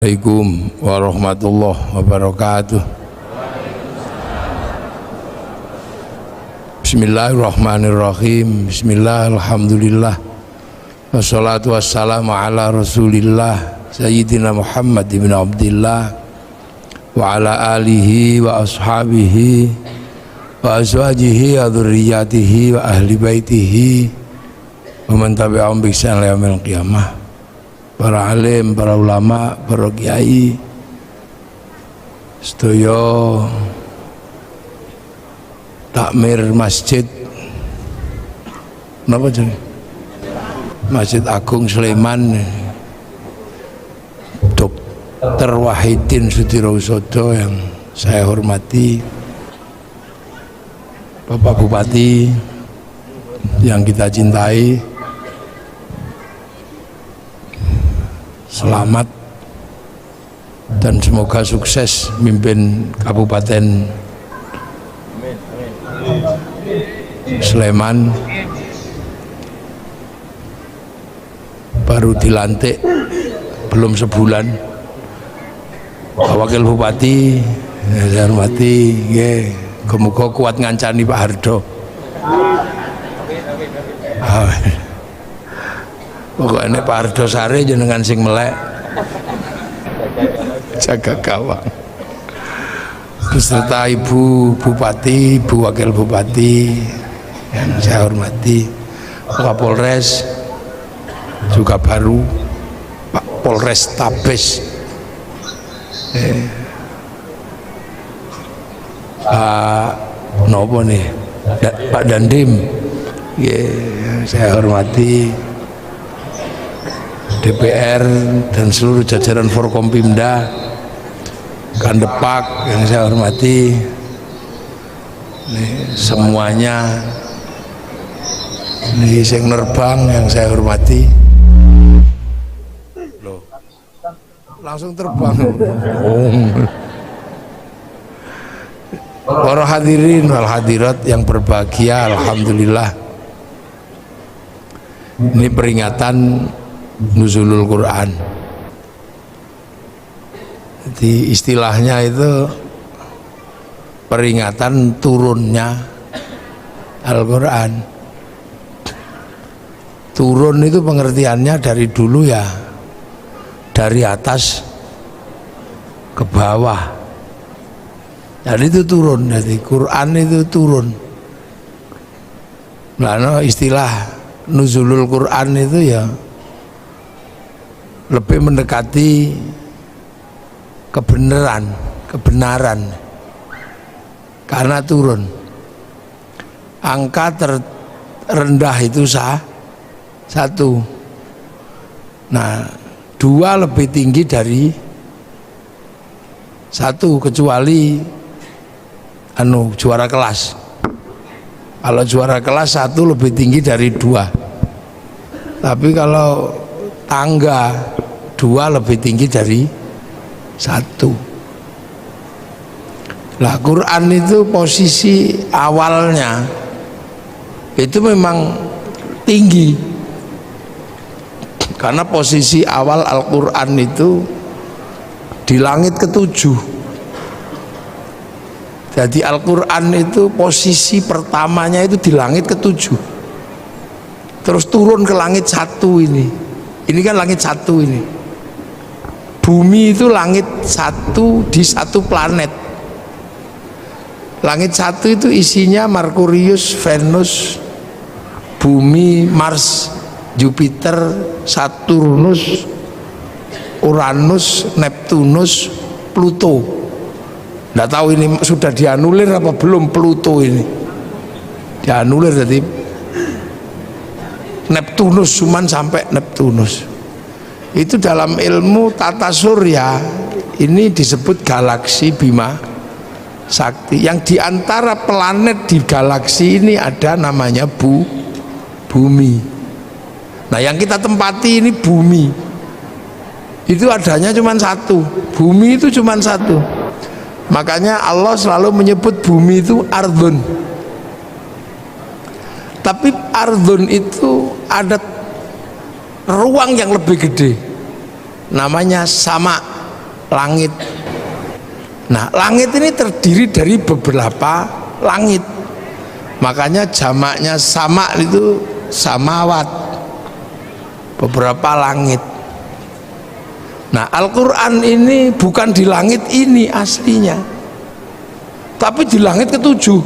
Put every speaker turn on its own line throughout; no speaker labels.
Assalamualaikum warahmatullahi wabarakatuh. Bismillahirrahmanirrahim. Bismillah, alhamdulillah. Wassalatu wassalamu ala rasulillah Sayyidina Muhammad ibn Abdillah wa ala alihi wa ashabihi wa azwajihi wa dhurriyyatihi wa ahli baitihi wa man tabi'ahum bi ihsan ila yaumil qiyamah. Para alim, para ulama, para kiai, sedaya takmir masjid, napa jenenge? Masjid Agung Sleman, Dr. Wahidin Sudirohusodo yang saya hormati, Bapak Bupati yang kita cintai, selamat dan semoga sukses mimpin Kabupaten Sleman. Baru dilantik belum sebulan. Wakil Bupati saya hormati, semoga kuat ngancani Pak Hardo. Pokoknya Pak Hardo Sare jenengan sing melek jaga gawang beserta Ibu Bupati, Ibu Wakil Bupati yang saya hormati, Pak Polres juga baru, Pak Polres Tabes, Pak Nopo nih, Pak Dandim, saya hormati, DPR dan seluruh jajaran Forkompimda, Kandepak yang saya hormati, semuanya, sing nerbang yang saya hormati. Loh, langsung terbang. Para hadirin wal hadirat yang berbahagia, alhamdulillah, ini peringatan Nuzulul Quran. Jadi istilahnya itu peringatan turunnya Al-Quran. Turun itu pengertiannya dari dulu ya, dari atas ke bawah. Jadi itu turun, jadi Quran itu turun. Nah, istilah Nuzulul Quran itu ya lebih mendekati kebenaran karena turun. Angka terendah itu satu. Nah, dua lebih tinggi dari satu kecuali juara kelas. Kalau juara kelas satu lebih tinggi dari dua. Tapi kalau tangga dua lebih tinggi dari satu. Lah Quran itu posisi awalnya itu memang tinggi, karena posisi awal Al-Quran itu di langit ketujuh. Jadi Al-Quran itu posisi pertamanya itu di langit ketujuh, terus turun ke langit satu ini. Ini kan langit satu ini. Bumi itu langit satu di satu planet. Langit satu itu isinya Merkurius, Venus, Bumi, Mars, Jupiter, Saturnus, Uranus, Neptunus, Pluto. Nggak tahu ini sudah dianulir apa belum Pluto ini. Dianulir jadi Neptunus, cuman sampai Neptunus. Itu dalam ilmu tata surya ini disebut galaksi Bima Sakti. Yang diantara planet di galaksi ini ada namanya Bumi. Nah, yang kita tempati ini Bumi. Itu adanya cuma satu. Bumi itu cuma satu. Makanya Allah selalu menyebut bumi itu ardun. Tapi ardun itu ada ruang yang lebih gede, namanya sama. langit. Nah, langit ini terdiri dari beberapa langit. Makanya jamaknya sama itu samawat, beberapa langit. Nah, Al-Quran ini bukan di langit ini aslinya, tapi di langit ketujuh.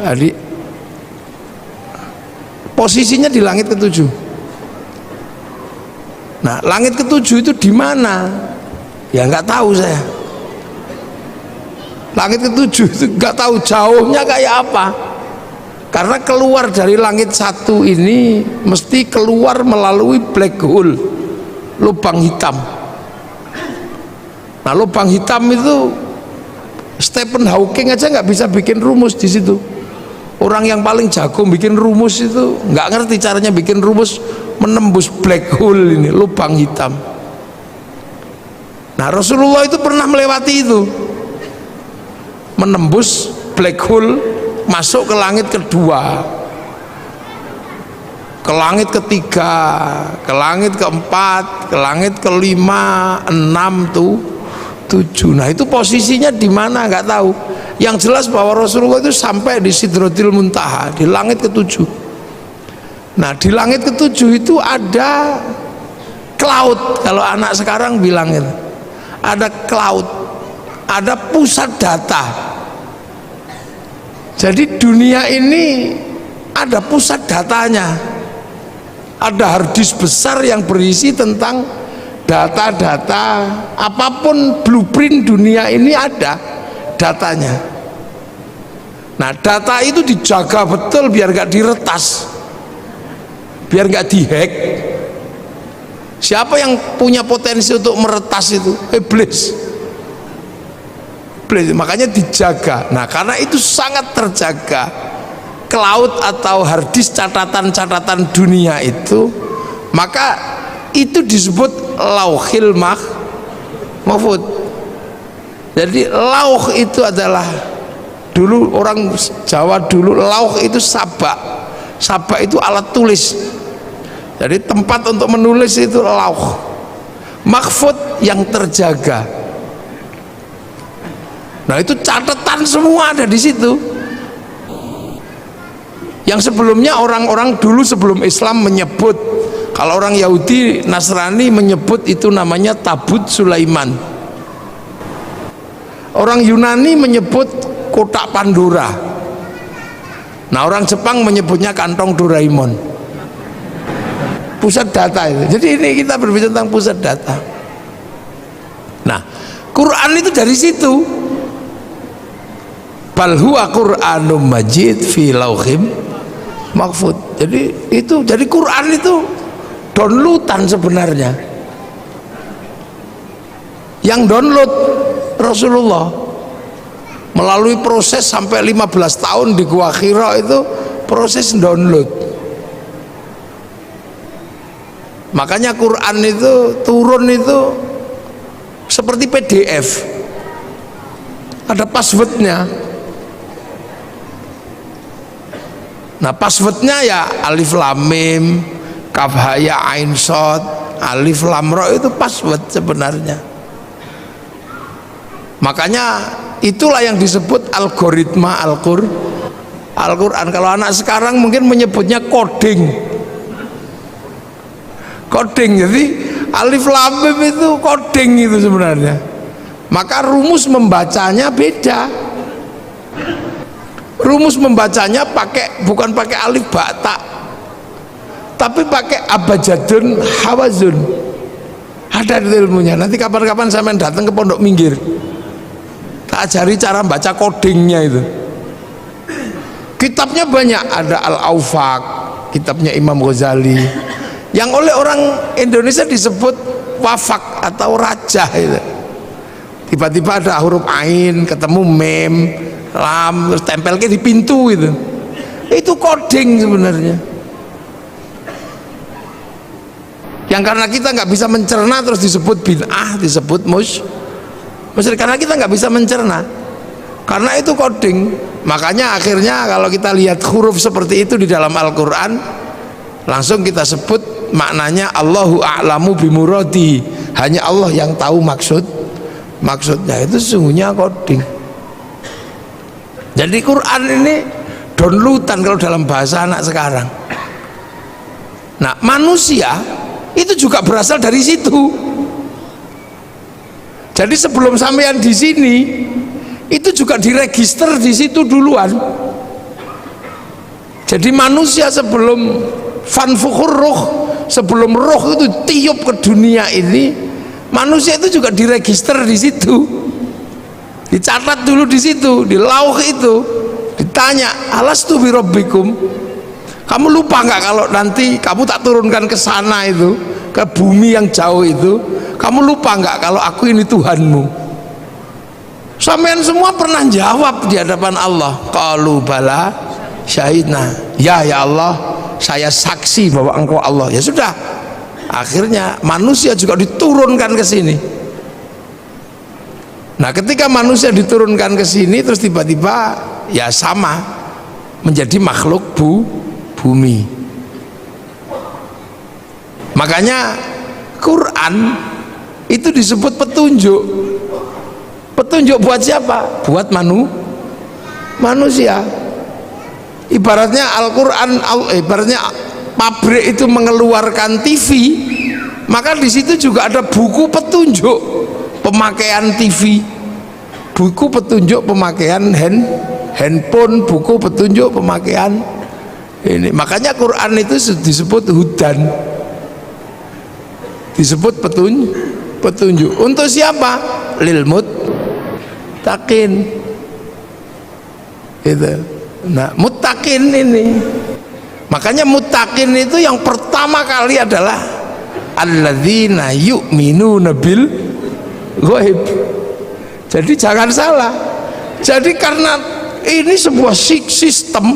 Jadi posisinya di langit ketujuh. Nah, langit ketujuh itu di mana? Ya nggak tahu saya. Langit ketujuh itu nggak tahu jauhnya kayak apa. Karena keluar dari langit satu ini mesti keluar melalui black hole, lubang hitam. Nah, lubang hitam itu Stephen Hawking aja nggak bisa bikin rumus di situ. Orang yang paling jago bikin rumus itu nggak ngerti caranya bikin rumus menembus black hole ini, lubang hitam. Nah, Rasulullah itu pernah melewati itu, menembus black hole, masuk ke langit kedua, ke langit ketiga, ke langit keempat, ke langit kelima, 6 tuh 7. Nah, itu posisinya di mana nggak tahu. Yang jelas bahwa Rasulullah itu sampai di Sidratil Muntaha, di langit ketujuh. Nah, di langit ketujuh itu ada cloud, kalau anak sekarang bilang itu ada cloud, ada pusat data. Jadi dunia ini ada pusat datanya, ada harddisk besar yang berisi tentang data-data apapun, blueprint dunia ini ada datanya. Nah, data itu dijaga betul biar gak diretas, biar gak dihack. Siapa yang punya potensi untuk meretas itu? Iblis. Makanya dijaga. Nah, karena itu sangat terjaga, cloud atau harddisk catatan-catatan dunia itu, maka itu disebut lauhil mahfud. Jadi lauh itu adalah, dulu orang Jawa dulu lauh itu sabak. Sabak itu alat tulis. Jadi tempat untuk menulis itu lauh. Mahfud yang terjaga. Nah, itu catatan semua ada di situ. Yang sebelumnya orang-orang dulu sebelum Islam menyebut, kalau orang Yahudi Nasrani menyebut itu namanya Tabut Sulaiman. Orang Yunani menyebut kotak Pandora. Nah, orang Jepang menyebutnya kantong Doraemon. Pusat data itu. Jadi ini kita berbicara tentang pusat data. Nah, Quran itu dari situ. Bal huwa Qur'anum Majid fi lauhim mahfud. Jadi Quran itu downloadan sebenarnya. Yang download Rasulullah melalui proses sampai 15 tahun di Gua Hira, itu proses download. Makanya Quran itu turun itu seperti PDF, ada passwordnya. Nah, passwordnya ya alif lam mim, kaf ha ya ain shad, alif lam ra, itu password sebenarnya. Makanya itulah yang disebut algoritma Al-Quran. Kalau anak sekarang mungkin menyebutnya coding. Jadi alif lam mim itu coding itu sebenarnya. Maka rumus membacanya beda. Rumus membacanya bukan pakai alif ba ta, tapi pakai abjadun hawazun. Ada ilmunya. Nanti kapan-kapan saya datang ke Pondok Minggir, tak ajari cara baca codingnya itu. Kitabnya banyak, ada Al-Aufaq, kitabnya Imam Ghazali, yang oleh orang Indonesia disebut wafak atau rajah itu. Tiba-tiba ada huruf ain, ketemu mem, lam, terus tempelnya di pintu itu. Itu coding sebenarnya. Yang karena kita nggak bisa mencerna terus disebut bid'ah, disebut musyrik, karena kita nggak bisa mencerna. Karena itu coding. Makanya akhirnya kalau kita lihat huruf seperti itu di dalam Al-Quran, langsung kita sebut maknanya Allahu a'lamu bimuradi, hanya Allah yang tahu maksudnya. Itu sesungguhnya coding. Jadi Quran ini downloadan kalau dalam bahasa anak sekarang. Nah, manusia itu juga berasal dari situ. Jadi sebelum sampean di sini itu juga diregister di situ duluan. Jadi manusia sebelum fanfukhur ruh, sebelum roh itu tiup ke dunia ini, manusia itu juga diregister di situ. Dicatat dulu di situ, di lauh itu. Ditanya, alastu birabbikum? Kamu lupa nggak kalau nanti kamu tak turunkan ke sana itu, ke bumi yang jauh itu, kamu lupa nggak kalau aku ini Tuhanmu? Sampean semua pernah jawab di hadapan Allah, qalu bala syahidna, ya Allah, saya saksi bahwa engkau Allah. Ya sudah, akhirnya manusia juga diturunkan ke sini. Nah, ketika manusia diturunkan ke sini, terus tiba-tiba ya sama menjadi makhluk bumi. Makanya Quran itu disebut petunjuk. Petunjuk buat siapa? Buat manusia. Ibaratnya Al-Quran, ibaratnya pabrik itu mengeluarkan TV, maka di situ juga ada buku petunjuk pemakaian TV, buku petunjuk pemakaian handphone, buku petunjuk pemakaian ini. Makanya Quran itu disebut hudan, disebut petunjuk. Untuk siapa? Lil muttaqin. Itu. Nah, muttaqin ini, makanya muttaqin itu yang pertama kali adalah alladzina yu'minuna bil ghaib. Jadi jangan salah. Jadi karena ini sebuah sistem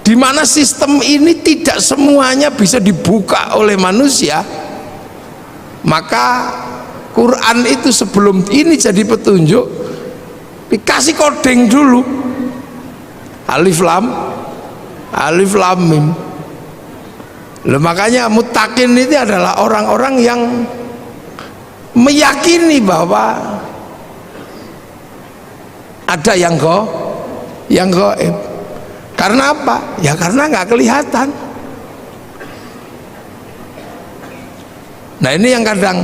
di mana sistem ini tidak semuanya bisa dibuka oleh manusia, maka Quran itu sebelum ini jadi petunjuk dikasih coding dulu. Alif lam mim. Loh, makanya muttaqin itu adalah orang-orang yang meyakini bahwa ada yang gaib. Karena apa? Ya karena nggak kelihatan. Nah, ini yang kadang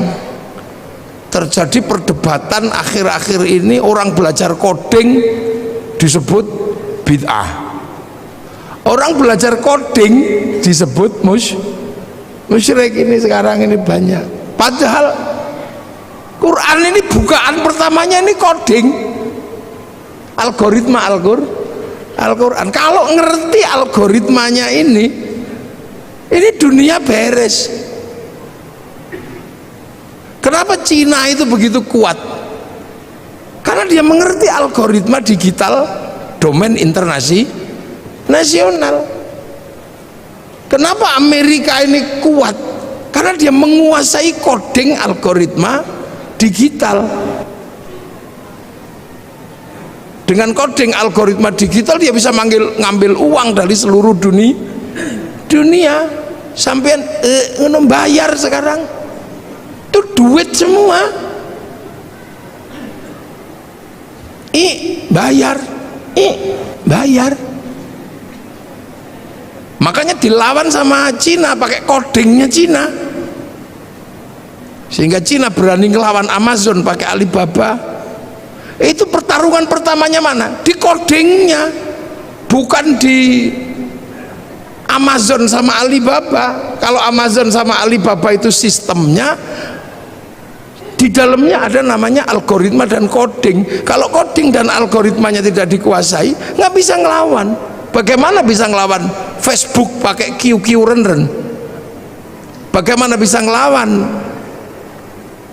terjadi perdebatan akhir-akhir ini, orang belajar coding disebut bid'ah, orang belajar coding disebut musyrik. Ini sekarang ini banyak, padahal Quran ini bukaan pertamanya ini coding, algoritma Al-Quran. Kalau ngerti algoritmanya ini dunia beres. Kenapa Cina itu begitu kuat? Karena dia mengerti algoritma digital domain internasional. Kenapa Amerika ini kuat? Karena dia menguasai coding algoritma digital. Dengan coding algoritma digital dia bisa ngambil uang dari seluruh dunia. Sampean bayar sekarang itu duit semua. Bayar. Makanya dilawan sama Cina pakai codingnya Cina, sehingga Cina berani ngelawan Amazon pakai Alibaba. Itu pertarungan pertamanya mana? Di codingnya, bukan di Amazon sama Alibaba. Kalau Amazon sama Alibaba itu sistemnya, di dalamnya ada namanya algoritma dan coding. Kalau coding dan algoritmanya tidak dikuasai, nggak bisa ngelawan. Bagaimana bisa ngelawan Facebook pakai QQ-ren? Bagaimana bisa ngelawan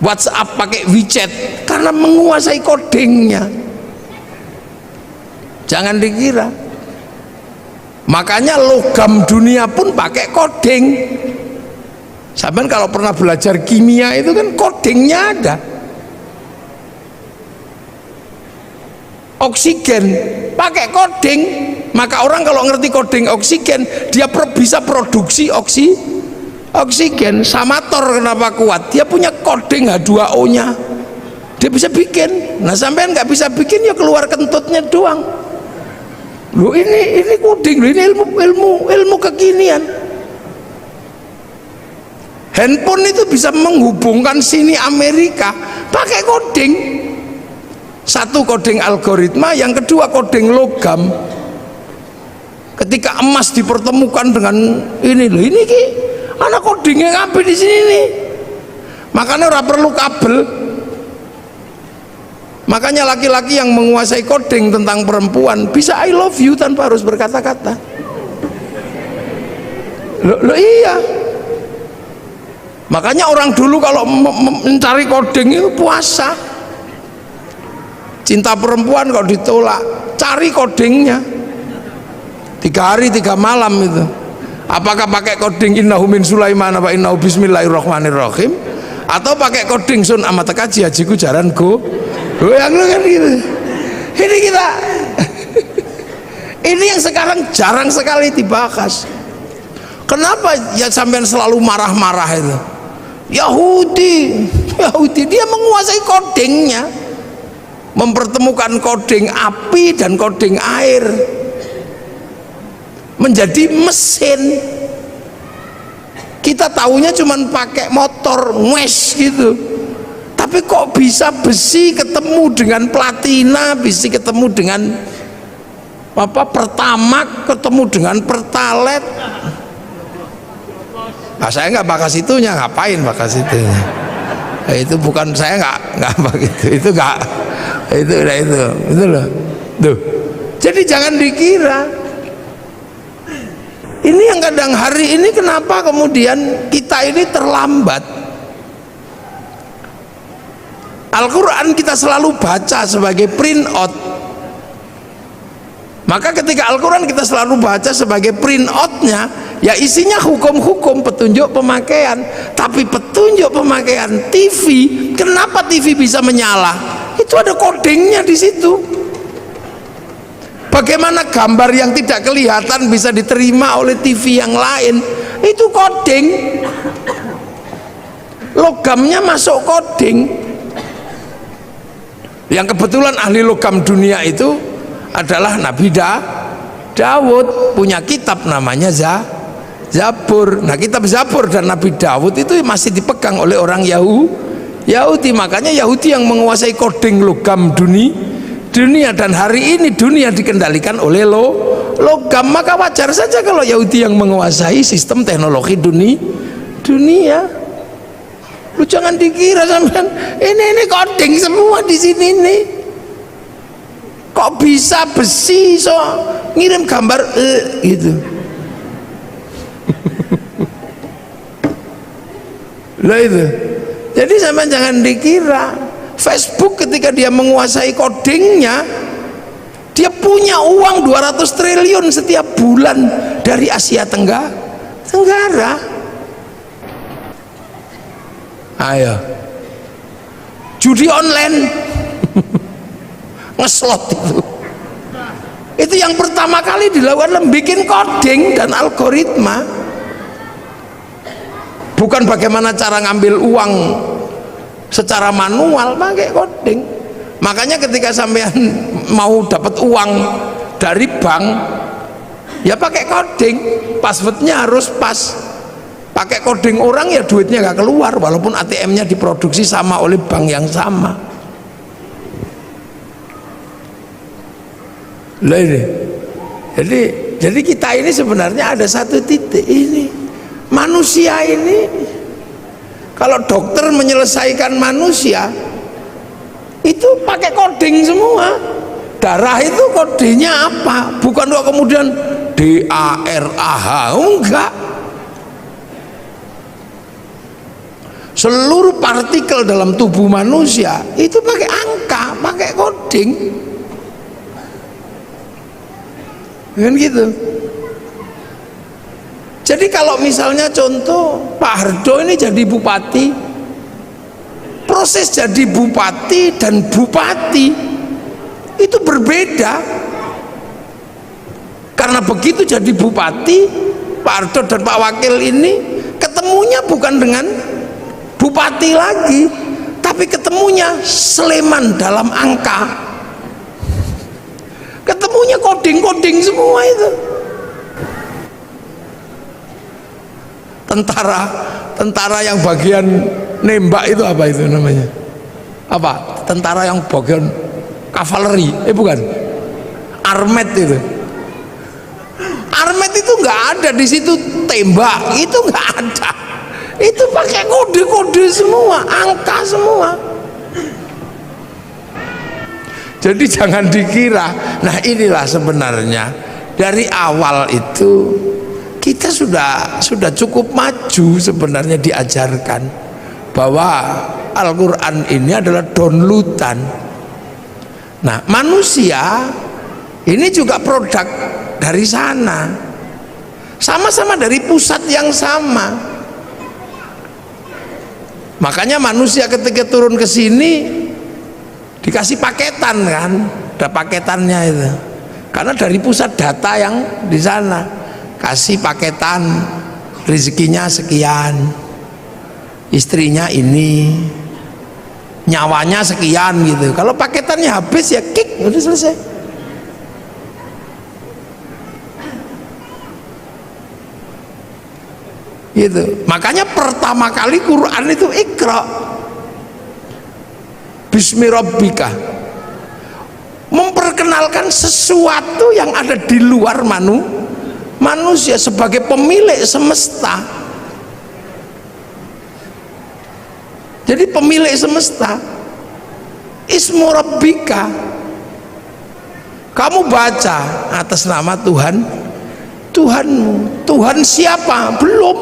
WhatsApp pakai WeChat? Karena menguasai codingnya. Jangan dikira. Makanya logam dunia pun pakai coding. Sampai kalau pernah belajar kimia itu kan codingnya ada. Oksigen pakai coding, maka orang kalau ngerti coding oksigen dia bisa produksi Oksigen. Samator kenapa kuat? Dia punya koding H2O nya, dia bisa bikin. Nah sampean nggak bisa bikin, ya keluar kentutnya doang. Loh ini koding, ini ilmu kekinian. Handphone itu bisa menghubungkan sini Amerika pakai koding. Satu koding algoritma, yang kedua koding logam. Ketika emas dipertemukan dengan ini loh, ini ki anak kodingnya ngapain di sini nih. Makanya ora perlu kabel. Makanya laki-laki yang menguasai koding tentang perempuan bisa I love you tanpa harus berkata-kata. Loh iya. Makanya orang dulu kalau mencari koding itu puasa. Cinta perempuan kalau ditolak, cari kodingnya. 3 hari 3 malam itu. Apakah pakai koding innahu min Sulaiman apa innahu bismillahirrahmanirrahim, atau pakai koding sun amat kaji hajiku jaran go. Yang kan gitu. Ini kita ini yang sekarang jarang sekali dibahas. Kenapa ya sampean selalu marah-marah itu? Yahudi dia menguasai kodingnya, mempertemukan koding api dan koding air menjadi mesin. Kita tahunya cuman pakai motor wes gitu, tapi kok bisa besi ketemu dengan platina, besi ketemu dengan apa pertamax, ketemu dengan pertalite. Nah, saya nggak bakas itunya, ngapain bakas itunya? Nah, itu bukan, saya nggak begitu, itu nggak, itu loh, tuh. Jadi jangan dikira. Ini yang kadang hari ini kenapa kemudian kita ini terlambat. Al-Quran kita selalu baca sebagai print out. Maka ketika Al-Quran kita selalu baca sebagai print outnya, ya isinya hukum-hukum, petunjuk pemakaian. Tapi petunjuk pemakaian TV, kenapa TV bisa menyala? Itu ada codingnya di situ. Bagaimana gambar yang tidak kelihatan bisa diterima oleh TV yang lain? Itu coding. Logamnya masuk coding. Yang kebetulan ahli logam dunia itu adalah Nabi Daud, punya kitab namanya Zabur. Nah, kitab Zabur dan Nabi Daud itu masih dipegang oleh orang Yahudi. Makanya Yahudi yang menguasai coding logam dunia, dan hari ini dunia dikendalikan oleh logam. Maka wajar saja kalau Yahudi yang menguasai sistem teknologi dunia. Lu jangan dikira sampean ini coding semua di sini nih. Kok bisa besi so ngirim gambar gitu. Lah itu. Jadi sampean jangan dikira Facebook ketika dia menguasai codingnya, dia punya uang 200 triliun setiap bulan dari Asia Tenggara. Ayo, judi online, ngeslot itu yang pertama kali dilakukan bikin coding dan algoritma. Bukan bagaimana cara ngambil uang secara manual, pakai coding. Makanya ketika sampean mau dapat uang dari bank, ya pakai coding, passwordnya harus pas. Pakai coding orang ya duitnya nggak keluar, walaupun ATM-nya diproduksi sama oleh bank yang sama. Lah ini, jadi kita ini sebenarnya ada satu titik ini, manusia ini. Kalau dokter menyelesaikan manusia itu pakai coding semua. Darah itu kodenya apa? Bukan kok kemudian DARAH, enggak. Seluruh partikel dalam tubuh manusia itu pakai angka, pakai coding. Kan gitu. Jadi kalau misalnya contoh Pak Hardo ini jadi bupati, proses jadi bupati dan bupati itu berbeda. Karena begitu jadi bupati, Pak Hardo dan Pak Wakil ini ketemunya bukan dengan bupati lagi, tapi ketemunya Sleman dalam angka, ketemunya koding-koding semua itu. Tentara yang bagian nembak itu apa itu namanya? Apa? Tentara yang bagian kavaleri? Bukan. Armet itu. Armet itu nggak ada di situ, tembak itu nggak ada. Itu pakai kode-kode semua, angka semua. Jadi jangan dikira. Nah, inilah sebenarnya dari awal itu kita sudah cukup maju sebenarnya diajarkan bahwa Al-Quran ini adalah downloadan. Nah, manusia ini juga produk dari sana, sama-sama dari pusat yang sama. Makanya manusia ketika turun ke sini dikasih paketan kan, ada paketannya itu, karena dari pusat data yang di sana kasih paketan, rezekinya sekian, istrinya ini, nyawanya sekian gitu. Kalau paketannya habis ya kick, udah selesai. Gitu. Makanya pertama kali Quran itu Iqra Bismi Rabbika, memperkenalkan sesuatu yang ada di luar manusia sebagai pemilik semesta. Jadi pemilik semesta, Ismu Rabbika, kamu baca atas nama Tuhanmu. Tuhan siapa? Belum.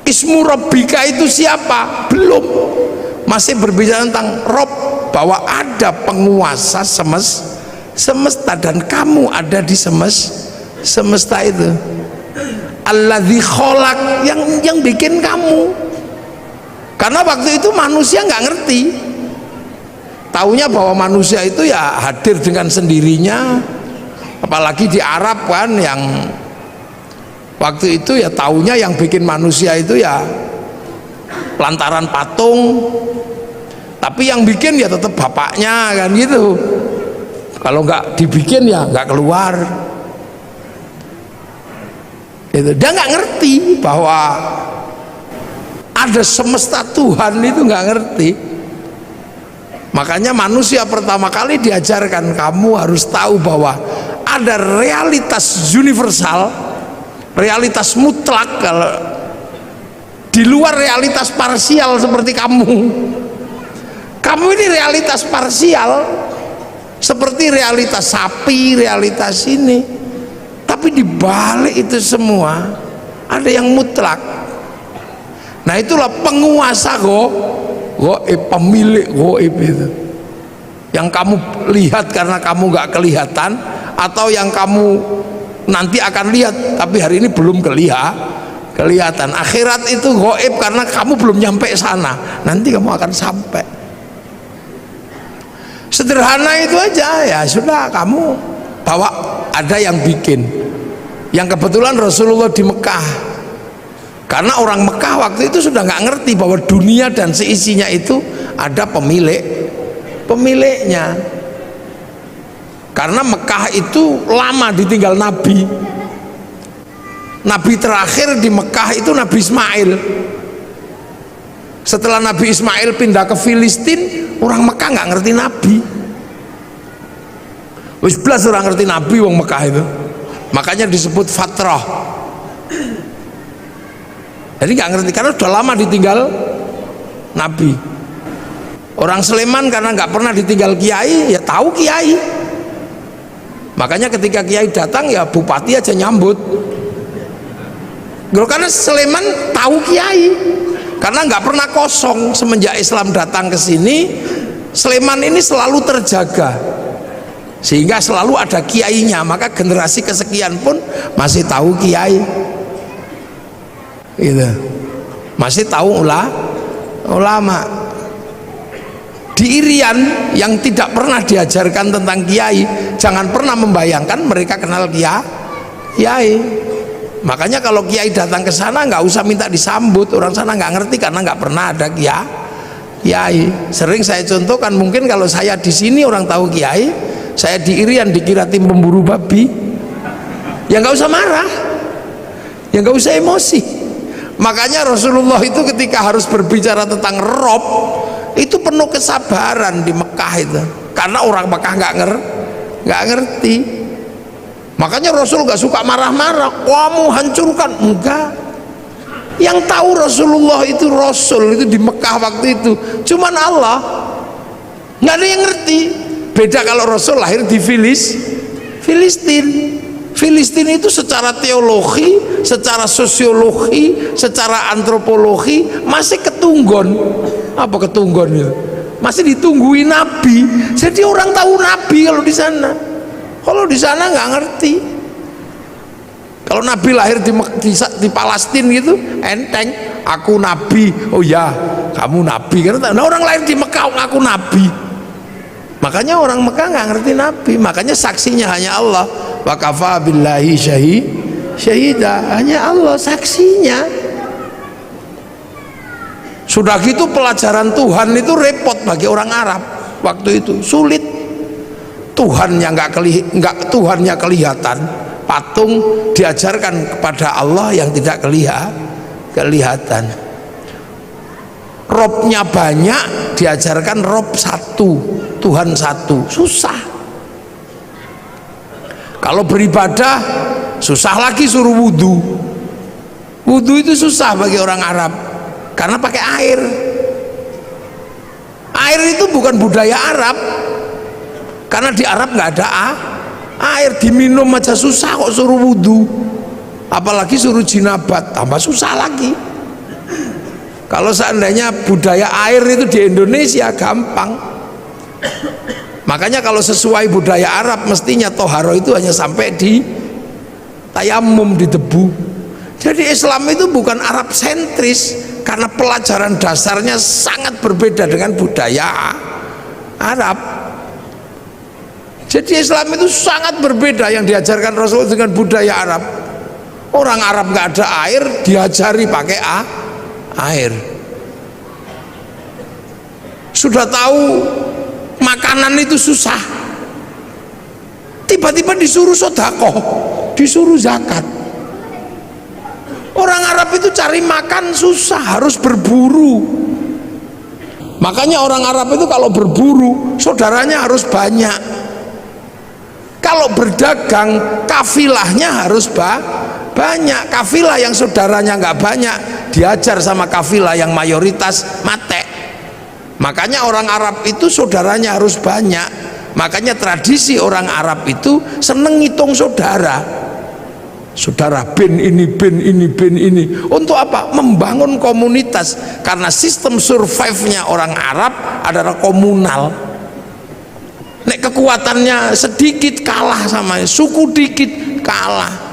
Ismu Rabbika itu siapa? Belum. Masih berbicara tentang Rob, bahwa ada penguasa semesta dan kamu ada di semesta itu. Alladzi kholaq, yang bikin kamu. Karena waktu itu manusia nggak ngerti. Taunya bahwa manusia itu ya hadir dengan sendirinya. Apalagi di Arab kan, yang waktu itu ya taunya yang bikin manusia itu ya lantaran patung, tapi yang bikin ya tetap bapaknya kan gitu. Kalau nggak dibikin ya nggak keluar. Itu dia nggak ngerti bahwa ada semesta Tuhan, itu nggak ngerti. Makanya manusia pertama kali diajarkan, kamu harus tahu bahwa ada realitas universal, realitas mutlak, kalau di luar realitas parsial seperti kamu. Kamu ini realitas parsial seperti realitas sapi, realitas ini. Tapi di balik itu semua ada yang mutlak. Nah, itulah penguasa goib, pemilik goib itu. Yang kamu lihat karena kamu nggak kelihatan, atau yang kamu nanti akan lihat tapi hari ini belum kelihatan. Akhirat itu goib karena kamu belum nyampe sana, nanti kamu akan sampai. Sederhana itu aja, ya sudah, kamu bawa, ada yang bikin. Yang kebetulan Rasulullah di Mekah, karena orang Mekah waktu itu sudah nggak ngerti bahwa dunia dan seisinya itu ada pemiliknya. Karena Mekah itu lama ditinggal Nabi. Nabi terakhir di Mekah itu Nabi Ismail. Setelah Nabi Ismail pindah ke Filistin, orang Mekah nggak ngerti Nabi. Wis blas orang ngerti Nabi wong Mekah itu. Makanya disebut fatrah. Jadi nggak ngerti karena sudah lama ditinggal Nabi. Orang Sleman karena nggak pernah ditinggal kiai, ya tahu kiai. Makanya ketika kiai datang ya bupati aja nyambut. Karena Sleman tahu kiai, karena nggak pernah kosong semenjak Islam datang ke sini. Sleman ini selalu terjaga, sehingga selalu ada kiainya. Maka generasi kesekian pun masih tahu kiai, gitu. Masih tahu ulama. Di Irian yang tidak pernah diajarkan tentang kiai, jangan pernah membayangkan mereka kenal kiai. Makanya kalau kiai datang ke sana nggak usah minta disambut, orang sana nggak ngerti karena nggak pernah ada kiai. Sering saya contohkan, mungkin kalau saya di sini orang tahu kiai, saya di Irian dikira tim pemburu babi, ya nggak usah marah, ya nggak usah emosi. Makanya Rasulullah itu ketika harus berbicara tentang Rob itu penuh kesabaran di Mekah itu, karena orang Mekah nggak ngerti. Makanya Rasul nggak suka marah-marah, kamu hancurkan, enggak. Yang tahu Rasulullah itu Rasul itu di Mekah waktu itu cuman Allah, nggak ada yang ngerti. Beda kalau Rasul lahir di Filistin. Filistin itu secara teologi, secara sosiologi, secara antropologi masih ketunggon. Apa ketunggon itu? Masih ditungguin Nabi. Jadi orang tahu Nabi kalau di sana. Kalau di sana nggak ngerti. Kalau Nabi lahir di Palestina gitu enteng, aku Nabi. Oh ya, kamu Nabi. Karena orang lahir di Mekah ngaku Nabi. Makanya orang Mekah nggak ngerti Nabi. Makanya saksinya hanya Allah. Wa kafa billahi syahida, hanya Allah saksinya. Sudah gitu pelajaran Tuhan itu repot bagi orang Arab waktu itu, sulit. Tuhannya Tuhannya kelihatan, patung diajarkan kepada Allah yang tidak kelihatan. Robnya banyak diajarkan Rob satu, Tuhan satu, susah. Kalau beribadah susah lagi, suruh wudhu. Wudhu itu susah bagi orang Arab karena pakai air. Air itu bukan budaya Arab, karena di Arab nggak ada air, diminum aja susah kok suruh wudhu, apalagi suruh jinabat, tambah susah lagi. Kalau seandainya budaya air itu di Indonesia gampang. Makanya kalau sesuai budaya Arab mestinya toharo itu hanya sampai di tayamum, di debu. Jadi Islam itu bukan Arab sentris, karena pelajaran dasarnya sangat berbeda dengan budaya Arab. Jadi Islam itu sangat berbeda yang diajarkan Rasul dengan budaya Arab. Orang Arab nggak ada air, diajari pakai air. Sudah tahu makanan itu susah, tiba-tiba disuruh sedekah, disuruh zakat. Orang Arab itu cari makan susah, harus berburu. Makanya orang Arab itu kalau berburu saudaranya harus banyak. Kalau berdagang kafilahnya harus banyak. Kafilah yang saudaranya nggak banyak diajar sama kafilah yang mayoritas mate. Makanya orang Arab itu saudaranya harus banyak. Makanya tradisi orang Arab itu seneng ngitung saudara. Saudara bin ini, bin ini, bin ini. Untuk apa? Membangun komunitas. Karena sistem survive-nya orang Arab adalah komunal. Nek kekuatannya sedikit kalah sama suku, dikit kalah.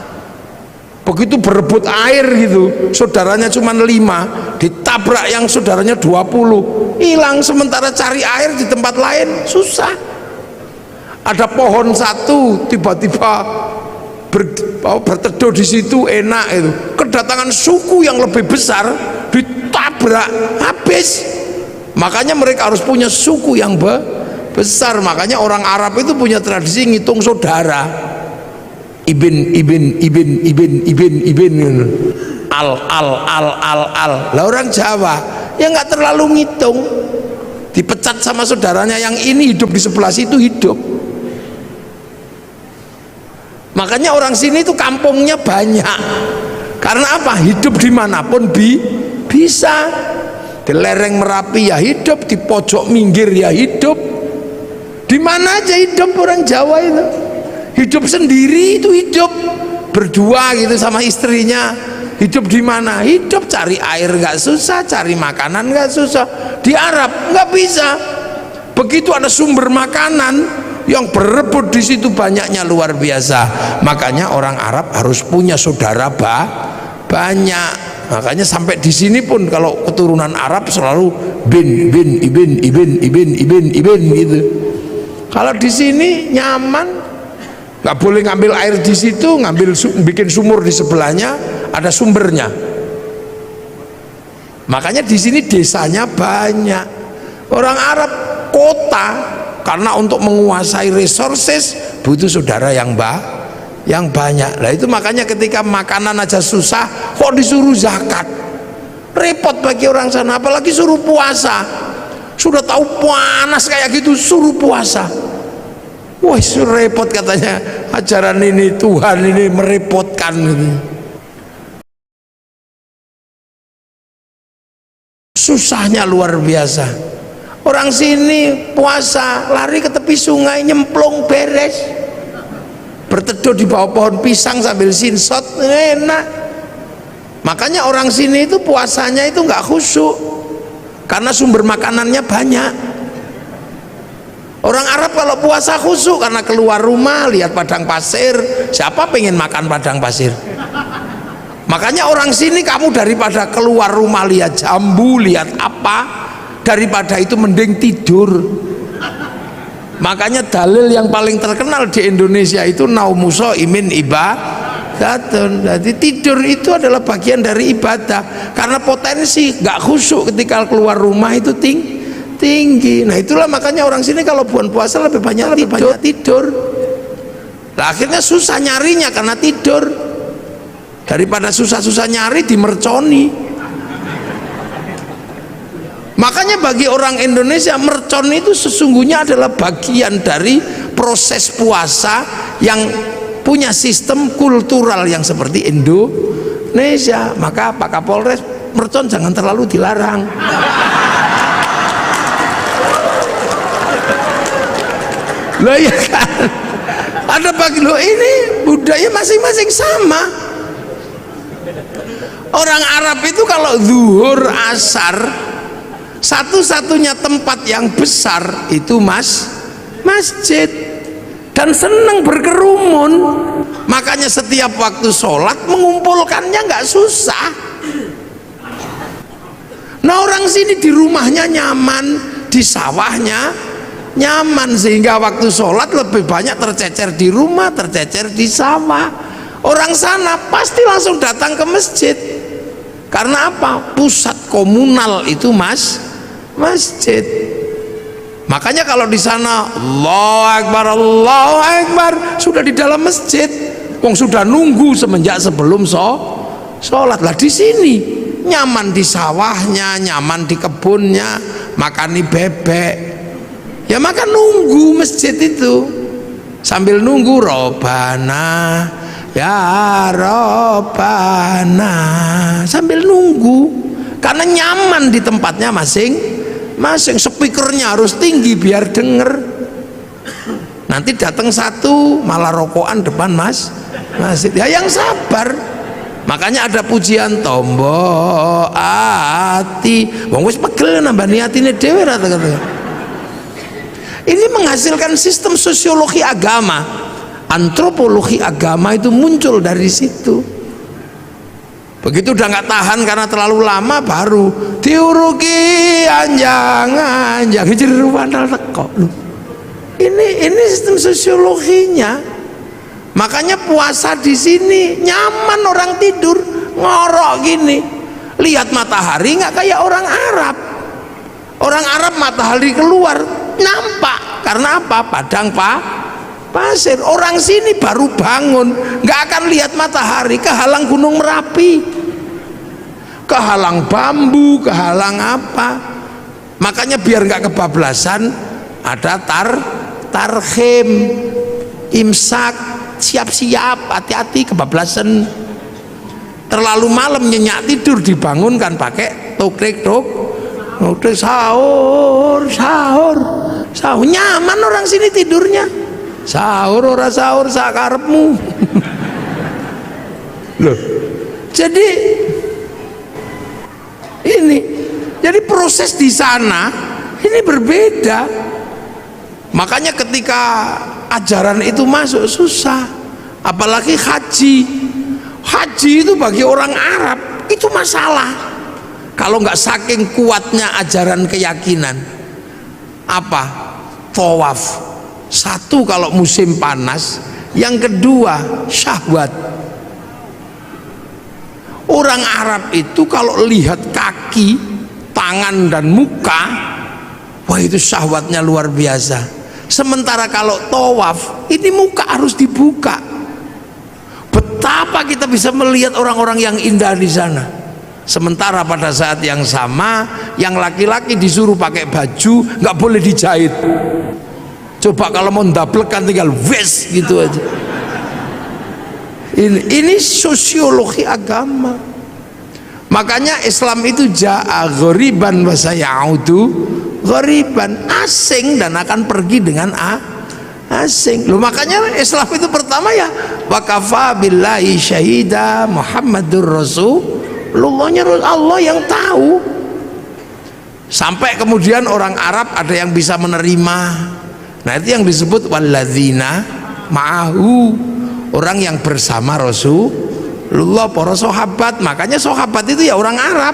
Begitu berebut air gitu, saudaranya cuma 5, ditabrak yang saudaranya 20, hilang. Sementara cari air di tempat lain susah. Ada pohon satu tiba-tiba berteduh di situ enak itu, kedatangan suku yang lebih besar ditabrak habis. Makanya mereka harus punya suku yang besar. Makanya orang Arab itu punya tradisi ngitung saudara, ibin al. Lah orang Jawa ya nggak terlalu ngitung, dipecat sama saudaranya yang ini hidup di sebelah situ hidup. Makanya orang sini itu kampungnya banyak. Karena apa? Hidup dimanapun bisa. Di lereng Merapi ya hidup, di pojok minggir ya hidup. Di mana aja hidup orang Jawa itu. Hidup sendiri itu hidup. Berdua gitu sama istrinya. Hidup di mana? Hidup cari air nggak susah, cari makanan nggak susah. Di Arab nggak bisa. Begitu ada sumber makanan, yang berebut di situ banyaknya luar biasa. Makanya orang Arab harus punya saudara banyak. Makanya sampai di sini pun kalau keturunan Arab selalu ibin gitu. Kalau di sini nyaman, nggak boleh ngambil air di situ, bikin sumur di sebelahnya, ada sumbernya. Makanya di sini desanya banyak. Orang Arab kota, karena untuk menguasai resources butuh saudara yang banyak. Lah itu makanya ketika makanan aja susah kok disuruh zakat. Repot bagi orang sana, apalagi suruh puasa. Sudah tahu panas kayak gitu suruh puasa. Wah, repot katanya. Ajaran ini Tuhan ini merepotkan gitu. Susahnya luar biasa. Orang sini puasa lari ke tepi sungai nyemplung beres, berteduh di bawah pohon pisang sambil sinsot, enak. Makanya orang sini itu puasanya itu nggak khusyuk karena sumber makanannya banyak. Orang Arab kalau puasa khusyuk karena keluar rumah lihat padang pasir. Siapa pengen makan padang pasir? Makanya orang sini kamu daripada keluar rumah lihat jambu, lihat apa, daripada itu mending tidur. Makanya dalil yang paling terkenal di Indonesia itu naumuso imin ibadatun. Jadi tidur itu adalah bagian dari ibadah karena potensi nggak khusyuk ketika keluar rumah itu tinggi. Nah itulah makanya orang sini kalau bulan puasa lebih banyak tidur. Nah, akhirnya susah nyarinya karena tidur. Daripada susah-susah nyari dimerconi. Makanya bagi orang Indonesia mercon itu sesungguhnya adalah bagian dari proses puasa yang punya sistem kultural yang seperti Indonesia. Maka Pak Kapolres, mercon jangan terlalu dilarang. Loh ya kan, ada bagi lo ini budaya masing-masing sama. Orang Arab itu kalau zuhur asar satu-satunya tempat yang besar itu masjid, dan senang berkerumun. Makanya setiap waktu sholat mengumpulkannya nggak susah. Nah orang sini di rumahnya nyaman, di sawahnya nyaman, sehingga waktu sholat lebih banyak tercecer di rumah, tercecer di sawah. Orang sana pasti langsung datang ke masjid. Karena apa? Pusat komunal itu masjid. Makanya kalau di sana Allahu Akbar sudah di dalam masjid. Wong sudah nunggu semenjak sebelum sholat. Lah di sini nyaman di sawahnya, nyaman di kebunnya, makani bebek. Ya makan nunggu masjid itu. Sambil nunggu Robana ya Robbana, sambil nunggu karena nyaman di tempatnya masing-masing. Speakernya harus tinggi biar denger. Nanti datang satu malah rokokan depan masjid. Ya yang sabar. Makanya ada pujian tombo ati wong wis pegel nambah niatine dhewe ra kata. Ini menghasilkan sistem sosiologi agama. Antropologi agama itu muncul dari situ. Begitu udah nggak tahan karena terlalu lama, baru diuruki anjang jeruan teko. Ini sistem sosiologinya. Makanya puasa di sini nyaman, orang tidur ngorok gini, lihat matahari nggak kayak orang Arab. Orang Arab matahari keluar nampak karena apa? Padang pasir. Orang sini baru bangun nggak akan lihat matahari, kehalang Gunung Merapi, kehalang bambu, kehalang apa. Makanya biar nggak kebablasan ada tarhim, imsak, siap-siap, hati-hati kebablasan. Terlalu malam nyenyak tidur dibangunkan pakai tokrek sahur, nyaman orang sini tidurnya. Sahur ora sahur sakarepmu. Loh. Jadi proses di sana ini berbeda. Makanya ketika ajaran itu masuk susah. Apalagi haji. Haji itu bagi orang Arab itu masalah. Kalau nggak saking kuatnya ajaran keyakinan. Apa? Tawaf. Satu kalau musim panas Yang kedua, syahwat. Orang Arab itu kalau lihat kaki, tangan dan muka, wah itu syahwatnya luar biasa. Sementara kalau tawaf, ini muka harus dibuka. Betapa kita bisa melihat orang-orang yang indah di sana. Sementara pada saat yang sama, yang laki-laki disuruh pakai baju, nggak boleh dijahit. Coba kalau mau ndablekan tinggal wes gitu aja. Ini sosiologi agama. Makanya Islam itu ja'a ghoriban wa sayaudu ghoriban, asing dan akan pergi dengan asing. Loh, makanya Islam itu pertama ya wa kafa billahi syahida Muhammadur Rasulullahnya Allah yang tahu. Sampai kemudian orang Arab ada yang bisa menerima. Nah, itu yang disebut walladzina ma'ahu, orang yang bersama Rasulullah, para sahabat. Makanya sahabat itu ya orang Arab,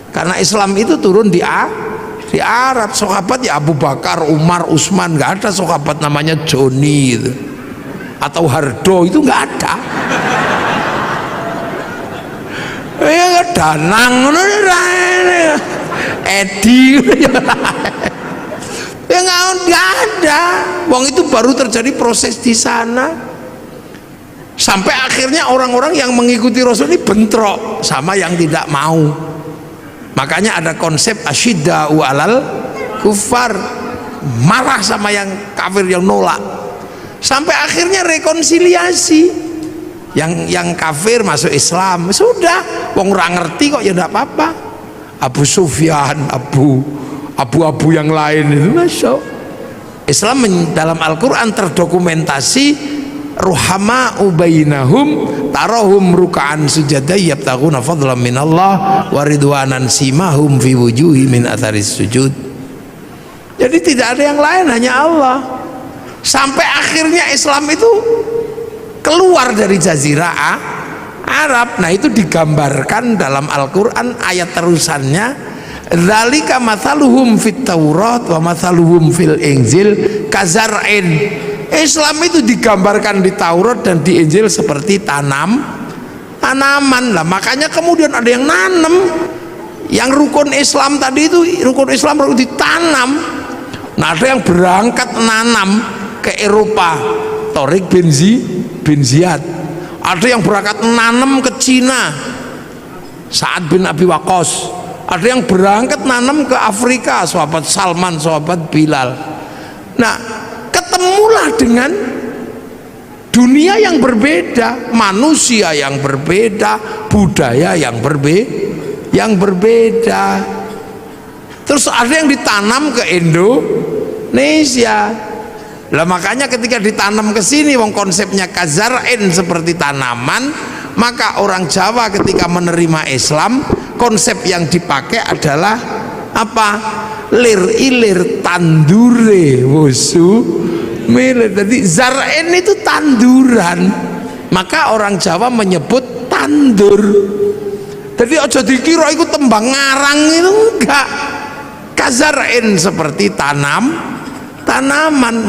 karena Islam itu turun di Arab. Sahabat ya Abu Bakar, Umar, Utsman. Nggak ada sahabat namanya Joni gitu, atau Hardo, itu nggak ada. Ya Danang, Edi, ya nggak ada. Wong itu baru terjadi proses di sana. Sampai akhirnya orang-orang yang mengikuti Rasul ini bentrok sama yang tidak mau. Makanya ada konsep asyidda'u alal kufar, marah sama yang kafir, yang nolak. Sampai akhirnya rekonsiliasi. Yang kafir masuk Islam, sudah. Wong ora ngerti kok, ya enggak apa-apa. Abu Sufyan, abu-abu yang lain itu masuk Islam. Dalam Al-Quran terdokumentasi ruhama ubainahum tarahum ruka'an sujada yabtaghuna fadlan minallah wa ridwanan simahum fi wujuhi min atharis sujud. Jadi tidak ada yang lain, hanya Allah. Sampai akhirnya Islam itu keluar dari jazirah Arab. Nah, itu digambarkan dalam Al-Quran ayat terusannya, dzalika mathaluhum fit Taurat wa mathaluhum fil Injil kazar'in. Islam itu digambarkan di Taurat dan di Injil seperti tanaman lah. Makanya kemudian ada yang nanam, yang rukun Islam tadi itu, rukun Islam harus ditanam. Nah, ada yang berangkat nanam ke Eropa, Tariq bin Ziyad. Ada yang berangkat nanam ke Cina, Sa'ad bin Abi Waqqas. Ada yang berangkat nanam ke Afrika, sahabat Salman, sahabat Bilal. Nah, ketemulah dengan dunia yang berbeda, manusia yang berbeda, budaya yang berbeda. Terus ada yang ditanam ke Indonesia. Lah makanya ketika ditanam ke sini, wong konsepnya kazar'in, seperti tanaman, maka orang Jawa ketika menerima Islam, konsep yang dipakai adalah apa? Lir ilir tandure wusu milir. Jadi zar'in itu tanduran, maka orang Jawa menyebut tandur. Jadi aja dikira itu tembang ngarang, itu enggak. Kazar'in seperti tanaman.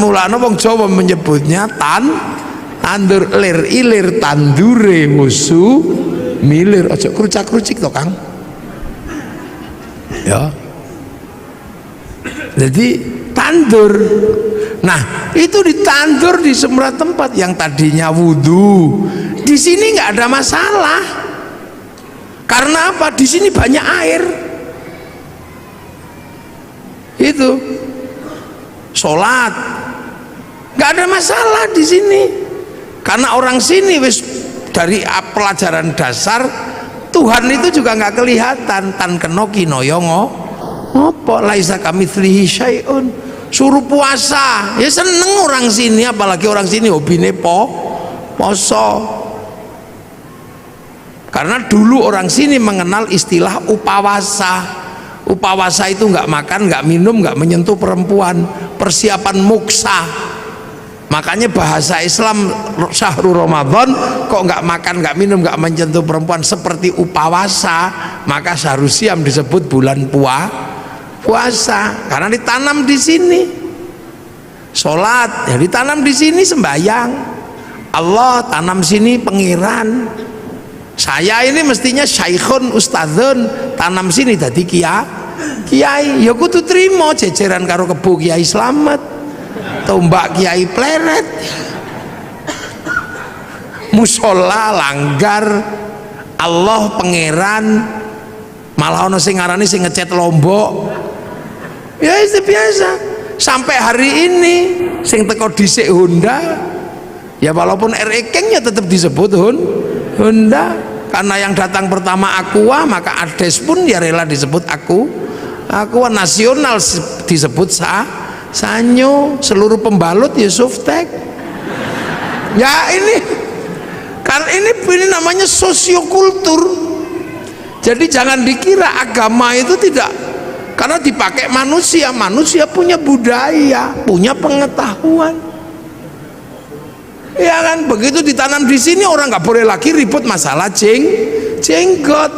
Mulane wong Jawa menyebutnya tandur. Lir ilir tandure musuh milir. Aja krucak-krucik to, Kang. Ya. Jadi tandur. Nah, itu ditandur di semua tempat. Yang tadinya wudhu, di sini nggak ada masalah. Karena apa? Di sini banyak air. Itu sholat nggak ada masalah di sini, karena orang sini wis dari pelajaran dasar Tuhan itu juga nggak kelihatan. Tan kenoki noyongo apa laisa kamitslihi syai'un. Suruh puasa ya seneng orang sini, apalagi orang sini hobine poso. Karena dulu orang sini mengenal istilah upawasa. Upawasa itu nggak makan, nggak minum, nggak menyentuh perempuan, persiapan muksa. Makanya bahasa Islam syahrul Ramadan kok nggak makan, nggak minum, nggak menyentuh perempuan seperti upawasa, maka syahrul Siam disebut bulan puasa karena ditanam di sini. Sholat ya ditanam di sini, sembahyang Allah tanam sini pengiran, saya ini mestinya syaikhun ustadzun, tanam sini dadi kiai, ya kudu trimo jejeran karo kebo Kiai Slamet, tombak Kiai Pleret, musola langgar, Allah pangeran, malah ono sing ngarani sing ngecat Lombok. Ya itu biasa. Sampai hari ini sing teko dhisik Honda, ya walaupun RE King ya tetap disebut Honda, karena yang datang pertama Aqua, maka Ades pun ya rela disebut Aqua, nasional disebut Sanyo, seluruh pembalut ya Softek. Ya ini kan ini namanya sosiokultur. Jadi jangan dikira agama itu tidak, karena dipakai manusia punya budaya, punya pengetahuan. Ya kan, begitu ditanam di sini orang nggak boleh lagi ribut masalah jenggot.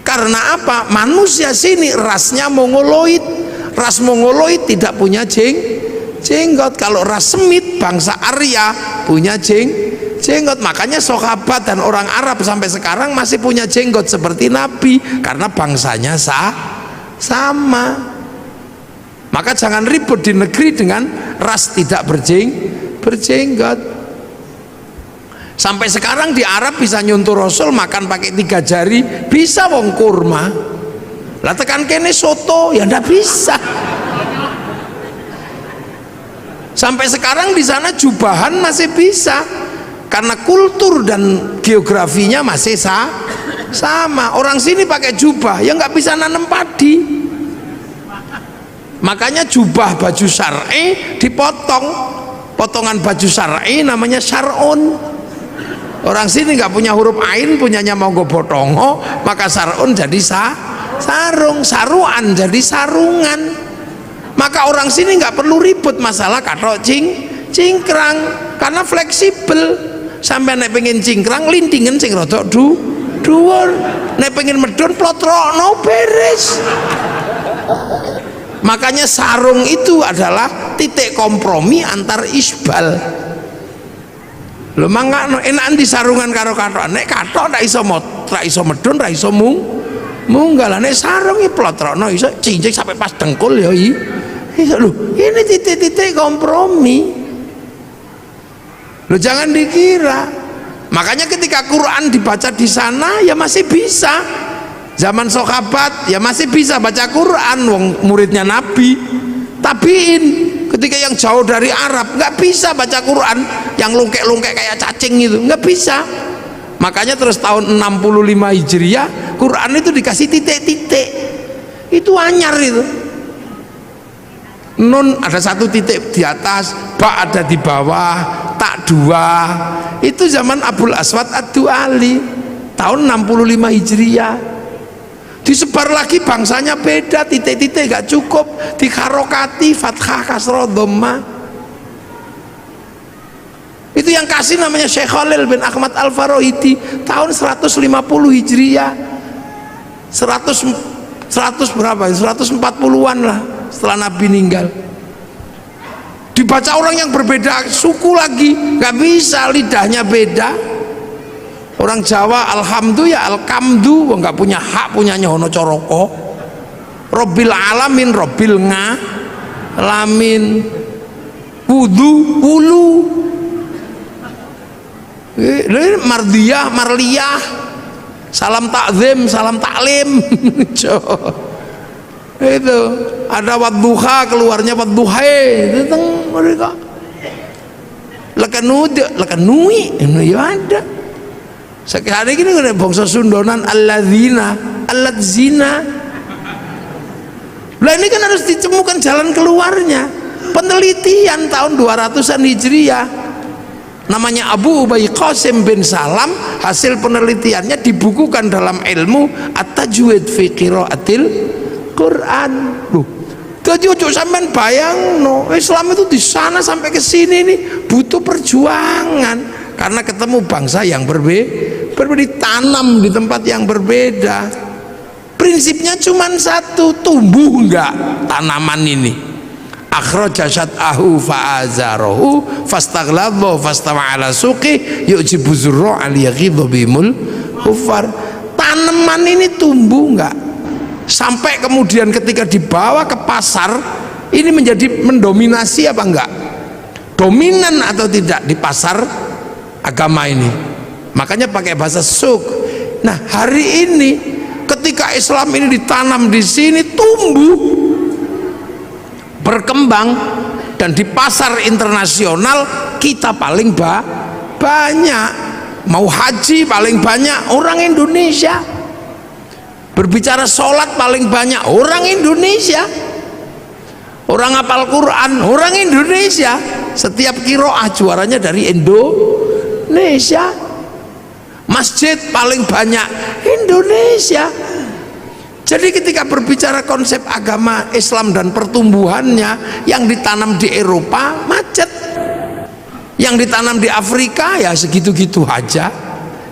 Karena apa? Manusia sini rasnya mongoloid. Ras mongoloid tidak punya jenggot. Kalau ras Semit, bangsa Arya punya jenggot. Makanya sahabat dan orang Arab sampai sekarang masih punya jenggot seperti Nabi, karena bangsanya sama. Maka jangan ribut di negeri dengan ras tidak berjenggot. Sampai sekarang di Arab bisa nyuntur Rasul makan pakai 3 jari, bisa wong kurma. Lah tekan kene soto ya ndak bisa. Sampai sekarang di sana jubahan masih bisa, karena kultur dan geografinya masih sama. Orang sini pakai jubah ya nggak bisa nanam padi. Makanya jubah baju syar'i dipotong. Potongan baju syar'i namanya syar'un. Orang sini nggak punya huruf ain, punyanya monggo botongo, maka syar'un jadi sarung, saruan jadi sarungan. Maka orang sini nggak perlu ribut masalah katok cingkrang, karena fleksibel. Sampai nek pengen cingkrang lintingan sing rodok dhuwur, nek pengen medun plotrokno beres. Makanya sarung itu adalah titik kompromi antar isbal. Lho mangga enakan di sarungan karo kathok. Nek kathok ndak iso medun, ndak iso munggah. Nek sarung iki plotrokno iso cincik sampai pas dengkul ya iso. Lho, ini titik-titik kompromi. Lho jangan dikira. Makanya ketika Quran dibaca di sana ya masih bisa. Zaman sahabat ya masih bisa baca Quran, wong muridnya Nabi. Tabiin ketika yang jauh dari Arab nggak bisa baca Quran, yang lungkek-lungkek kayak cacing itu nggak bisa. Makanya terus tahun 65 Hijriah Quran itu dikasih titik-titik, itu anyar itu. Nun ada 1 titik di atas, ba ada di bawah, tak 2. Itu zaman Abul Aswad Ad-Duali tahun 65 Hijriah. Disebar lagi bangsanya beda, titik-titik gak cukup, dikarokati fathah kasroh dhamma. Itu yang kasih namanya Syekh Khalil bin Ahmad Al-Farahidi tahun 150 Hijriah. 100 berapa? 140-an lah setelah Nabi meninggal. Dibaca orang yang berbeda suku lagi, gak bisa, lidahnya beda. Orang Jawa alhamdulillah ya alkamdu, nggak punya hak, punyanya Hono Coroko. Robbil alamin, robbil ngalamin, wulu, mardiyah, marliyah, salam takzim, salam taklim. Itu ada wadduha, keluarnya wadduhai, itu mereka. Lekanui, ini ya ada. Sekarang ini ada bangsa Sundonan alladzina. Lah ini kan harus ditemukan jalan keluarnya. Penelitian tahun 200-an Hijriah namanya Abu Ubay Qasim bin Salam, hasil penelitiannya dibukukan dalam ilmu At-Tajwid fi Qiraatil Quran. Loh, jadi ojo sampean bayangno, Islam itu di sana sampai ke sini nih butuh perjuangan. Karena ketemu bangsa yang berbeda, ditanam di tempat yang berbeda. Prinsipnya cuma satu, tumbuh enggak tanaman ini? akhraja syat'ahu fa'azarahu fastaghladha fastawa ala suqi yu'jibu zurra' al-yaghidha bimul kufar. Tanaman ini tumbuh enggak sampai kemudian ketika dibawa ke pasar ini menjadi mendominasi apa enggak, dominan atau tidak di pasar agama ini. Makanya pakai bahasa suq. Nah hari ini ketika Islam ini ditanam di sini, tumbuh, berkembang, dan di pasar internasional kita paling banyak. Mau haji paling banyak orang Indonesia, berbicara sholat paling banyak orang Indonesia, orang hafal Quran orang Indonesia, setiap qiraah juaranya dari Indonesia, masjid paling banyak Indonesia. Jadi ketika berbicara konsep agama Islam dan pertumbuhannya, yang ditanam di Eropa macet, yang ditanam di Afrika ya segitu-gitu aja,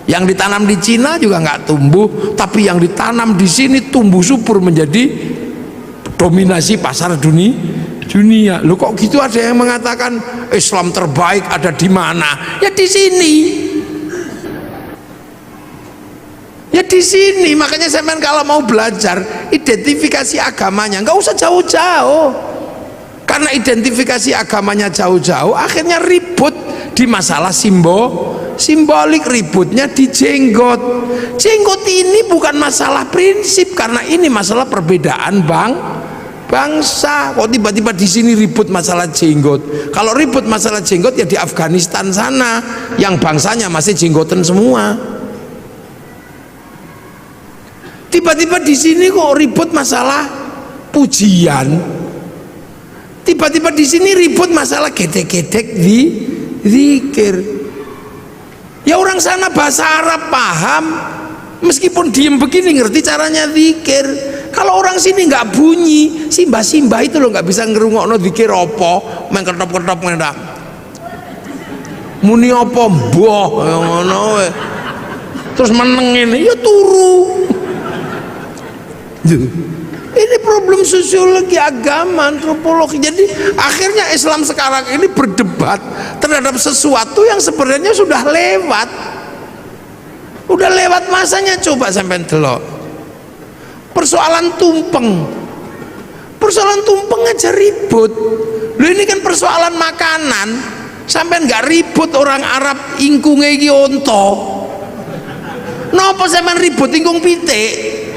yang ditanam di Cina juga nggak tumbuh, tapi yang ditanam di sini tumbuh subur menjadi dominasi pasar dunia. Loh kok gitu, ada yang mengatakan Islam terbaik ada di mana? Ya di sini. Ya di sini. Makanya saya kalau mau belajar identifikasi agamanya nggak usah jauh-jauh. Karena identifikasi agamanya jauh-jauh, akhirnya ribut di masalah simbolik, ributnya di jenggot. Jenggot ini bukan masalah prinsip, karena ini masalah perbedaan bangsa. Kok tiba-tiba di sini ribut masalah jenggot? Kalau ribut masalah jenggot ya di Afghanistan sana, yang bangsanya masih jenggotan semua. Tiba-tiba di sini kok ribut masalah pujian. Tiba-tiba di sini ribut masalah gedek-gedek di zikir. Ya orang sana bahasa Arab paham, meskipun diem begini ngerti caranya zikir. Kalau orang sini nggak bunyi, simbah-simbah itu loh nggak bisa ngerungokno zikir opo, main ketop-ketop ngendak. Muni opo mbah ngono we. Terus meneng ini ya turu. Ini problem sosiologi, agama, antropologi. Jadi akhirnya Islam sekarang ini berdebat terhadap sesuatu yang sebenarnya sudah lewat. Udah lewat masanya. Coba sampai delok persoalan tumpeng. Persoalan tumpeng aja ribut. Loh ini kan persoalan makanan. Sampai nggak ribut orang Arab ingkunge iki onto. Napa sampean ribut ingkung pitik?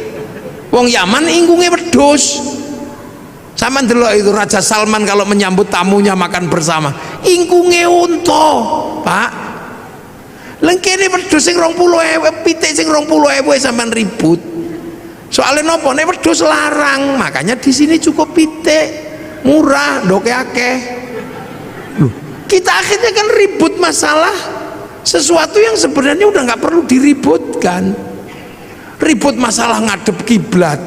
Wong Yaman ingkungnya wedhus. Sama delok itu Raja Salman kalau menyambut tamunya makan bersama, ingkungnya unta, Pak. Lengkene wedhus sing 20.000, pitik sing 20.000 sampean ribut. Soalnya nopo nek wedhus larang, makanya di sini cukup pitik, murah, ndoke akeh. Loh, kita akhirnya kan ribut masalah sesuatu yang sebenarnya udah nggak perlu diributkan. Ribut masalah ngadep kiblat,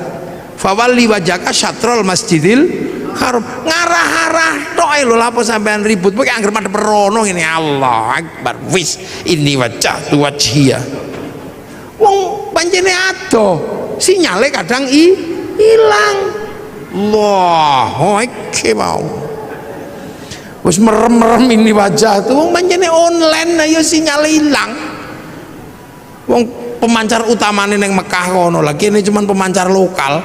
fawalli wajhaka syatrul masjidil haram, ngarah-arah tok lho. Lapo sampean ribut pokoke anggere madhep rono ngene, Allah akbar, wis ini wajhatu wajhiya. Wong pancene ado, sinyale kadang ilang. Allah iki mau wis merem-merem ini wajah tuh, wong pancene online ayo sinyale ilang. Wong pemancar utamanya neng Mekah kono lagi, ini cuman pemancar lokal.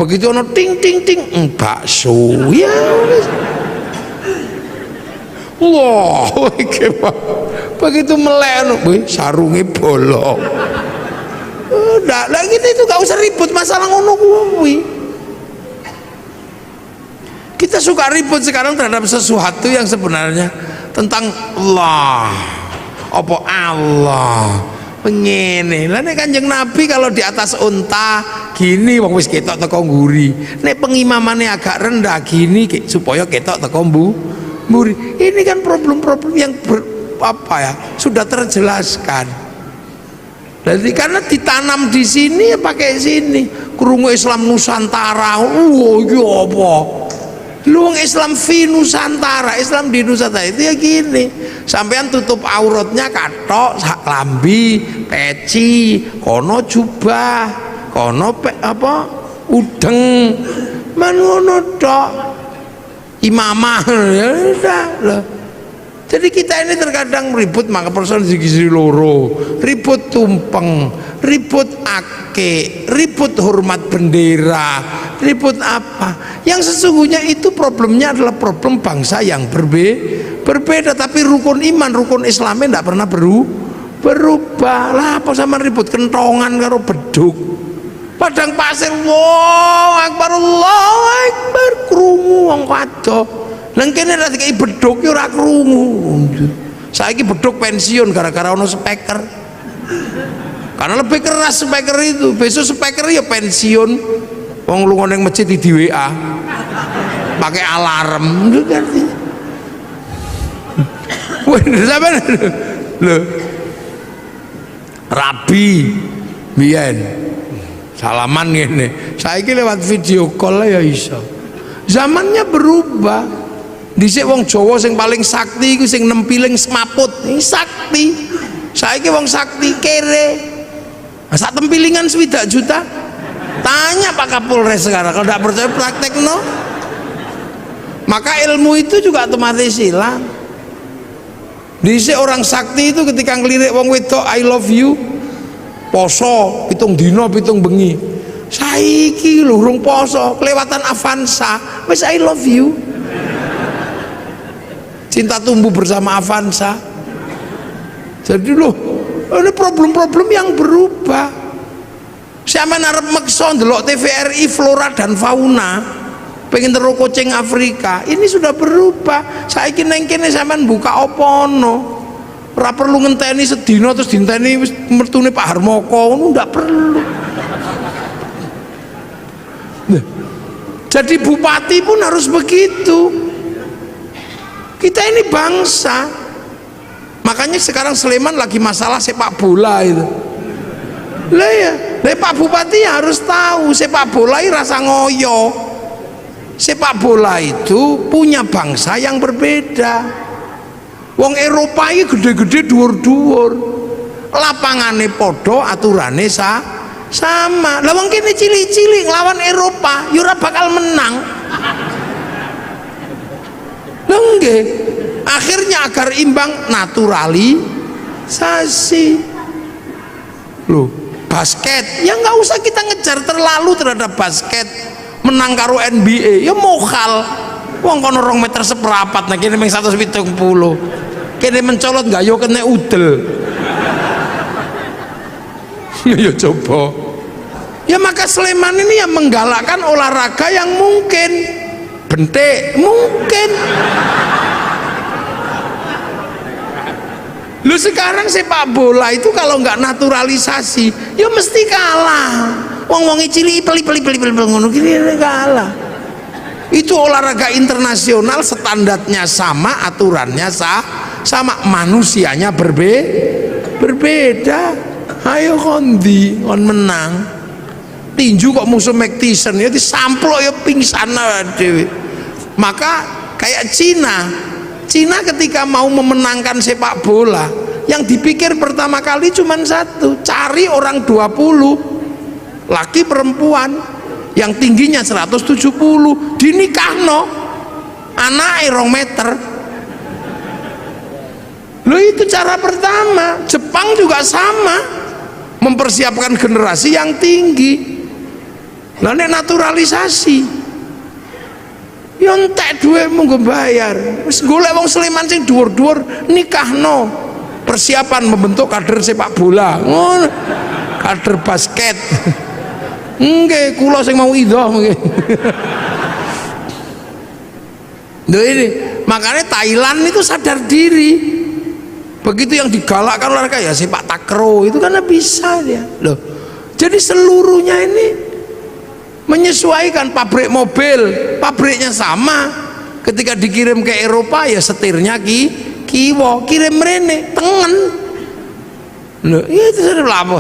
Begitu ono ting ting ting bakso ya wah begitu melek sarungnya bolong. Udah lagi itu gak usah ribut masalah ngono kuwi. Kita suka ribut sekarang terhadap sesuatu yang sebenarnya tentang Allah, apa Allah ngene. Lah nek Kanjeng Nabi kalau di atas unta gini wong wis ketok teko nguri. Nek pengimamane agak rendah gini supaya ketok teko mburi. Ini kan problem-problem yang sudah terjelaskan. Jadi karena ditanam di sini ya pakai sini. Krungu Islam Nusantara. Iki apa? Lu Islam fi Nusantara, Islam di Nusantara itu ya gini. Sampean tutup auratnya katok, lambi, peci, kono jubah, kono udeng, man ngono tok. imamah ya udah loh. Jadi kita ini terkadang ribut maka person gizi loro, ribut tumpeng, ribut ake, ribut hormat bendera, ribut apa. Yang sesungguhnya itu problemnya adalah problem bangsa yang berbeda. Tapi rukun iman, rukun Islamnya tidak pernah berubah. Lah apa sama ribut kentongan karo beduk. Padang pasir, Allahu Akbar, Allahu Akbar, krungu wong kado. Nang kene ra dikai beduk ya ora krungu. Saiki beduk pensiun gara-gara ono speaker. Karena lebih keras speaker itu. Besok speaker ya pensiun. Wong lunga ning masjid di WA. Pakai alarm. Wah, sampean lho. Rabi biyen salaman ngene. Saiki lewat video call ya iso. Zamannya berubah. Dhisik wong Jawa sing paling sakti iku sing nempiling semaput. Ini sakti. Saiki wong sakti kere. Sak tempilingan 7 juta. Tanya Pak Kapolres sekarang, kalau tidak percaya praktek no. Maka ilmu itu juga otomatis hilang. Dhisik orang sakti itu ketika ngelirik wong wedok I love you, poso pitung dino pitung bengi. Saiki lho urung poso, kelewatan Avanza, wis I love you. Cinta tumbuh bersama Avanza. Jadi loh, ini problem-problem yang berubah. Sampeyan arep meksa ndelok TVRI flora dan fauna, pengen terus kucing Afrika, ini sudah berubah. Saiki neng kene sampean buka apa ono. Ora perlu ngenteni sedina terus dinteni wis mertune Pak Harmoko, ngono ndak perlu. Nah, jadi bupati pun harus begitu. Kita ini bangsa. Makanya sekarang Sleman lagi masalah sepak bola itu. Lah ya, Pak Bupati harus tahu sepak bola ini rasa ngoyo. Sepak bola itu punya bangsa yang berbeda. Wong Eropa ini gede-gede dhuwur-dhuwur. Lapangane podo, aturane sama. Lah wong kene cilik-cilik lawan Eropa, ya ora bakal menang. Nggih. Akhirnya agar imbang naturalisasi. Loh, basket ya nggak usah kita ngejar terlalu terhadap basket. Menang karo NBA ya mokal. Wong kono 2 meter seperapat, nah kene mung 170. Kene mencolot nggak yo kena udel. Ya coba. Ya maka Sleman ini yang menggalakkan olahraga yang mungkin. Bentek mungkin. Lu sekarang sepak bola itu kalau nggak naturalisasi ya mesti kalah. Wong-wong cilik peli ngono gini kalah. Itu olahraga internasional, standarnya sama, aturannya sama, manusianya berbeda. Ayo kondi kon menang. Tinju kok musuh Mike Tyson ya disamplok ya pingsan dhewe. Maka kayak Cina ketika mau memenangkan sepak bola yang dipikir pertama kali cuma satu, cari orang 20 laki perempuan yang tingginya 170 dinikahno anake 2 meter. Loh itu cara pertama. Jepang juga sama, mempersiapkan generasi yang tinggi. Lah nek naturalisasi yo entek dhuwit mung bayar. Wis golek wong Sleman sing dhuwur-dhuwur nikahno. Persiapan membentuk kader sepak bola. Ngono. Kader basket. Nggih, kula sing mau idhoh nggih. Lho ini, makanya Thailand itu sadar diri. Begitu yang digalakkan olahraga ya sepak takraw itu karena bisa dia. Loh. Jadi seluruhnya ini menyesuaikan. Pabrik mobil, pabriknya sama. Ketika dikirim ke Eropa ya setirnya kiwo, kirim rene tengen. Loh, iya itu sudah lama.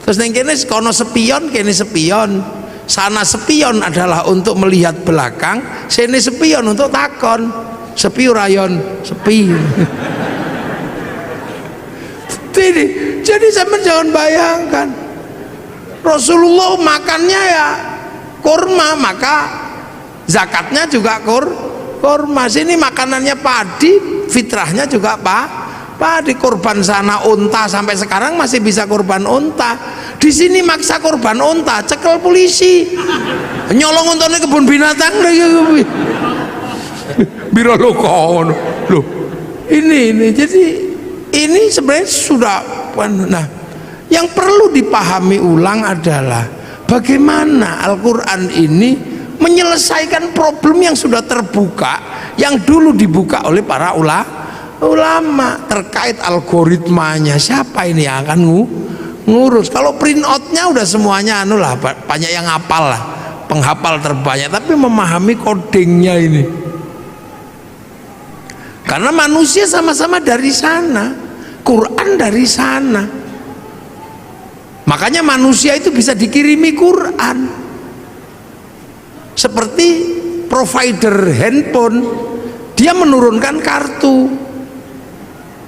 Terus neng kene kono sepion, kene sepion. Sana sepion adalah untuk melihat belakang, sini sepion untuk takon. Sepi rayon, sepi. Jadi zaman jangan bayangkan. Rasulullah makannya ya kurma, maka zakatnya juga kurma. Sini makanannya padi, fitrahnya juga padi. Kurban sana unta, sampai sekarang masih bisa kurban unta. Di sini maksa kurban unta, cekel polisi. Nyolong untane kebun binatang lagi. Biro lo kono. Loh, ini jadi ini sebenarnya sudah. Nah, yang perlu dipahami ulang adalah bagaimana Al-Quran ini menyelesaikan problem yang sudah terbuka, yang dulu dibuka oleh para ulama terkait algoritmanya. Siapa ini yang akan ngurus? Kalau print outnya udah semuanya banyak yang hafal lah, penghafal terbanyak, tapi memahami codingnya ini. Karena manusia sama-sama dari sana, Quran dari sana. Makanya manusia itu bisa dikirimi Quran. Seperti provider handphone, dia menurunkan kartu.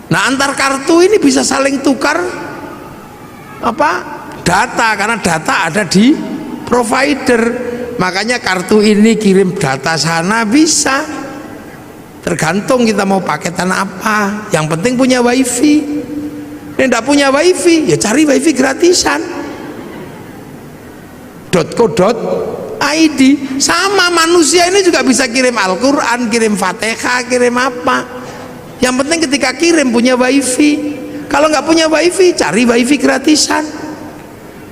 Nah, antar kartu ini bisa saling tukar data, karena data ada di provider. Makanya kartu ini kirim data sana bisa. Tergantung kita mau paketan apa. Yang penting punya wifi. Yang tidak punya wifi, ya cari wifi gratisan. .co.id. Sama manusia ini juga bisa kirim Al-Quran, kirim Fatihah, kirim apa. Yang penting ketika kirim punya wifi. Kalau nggak punya wifi, cari wifi gratisan.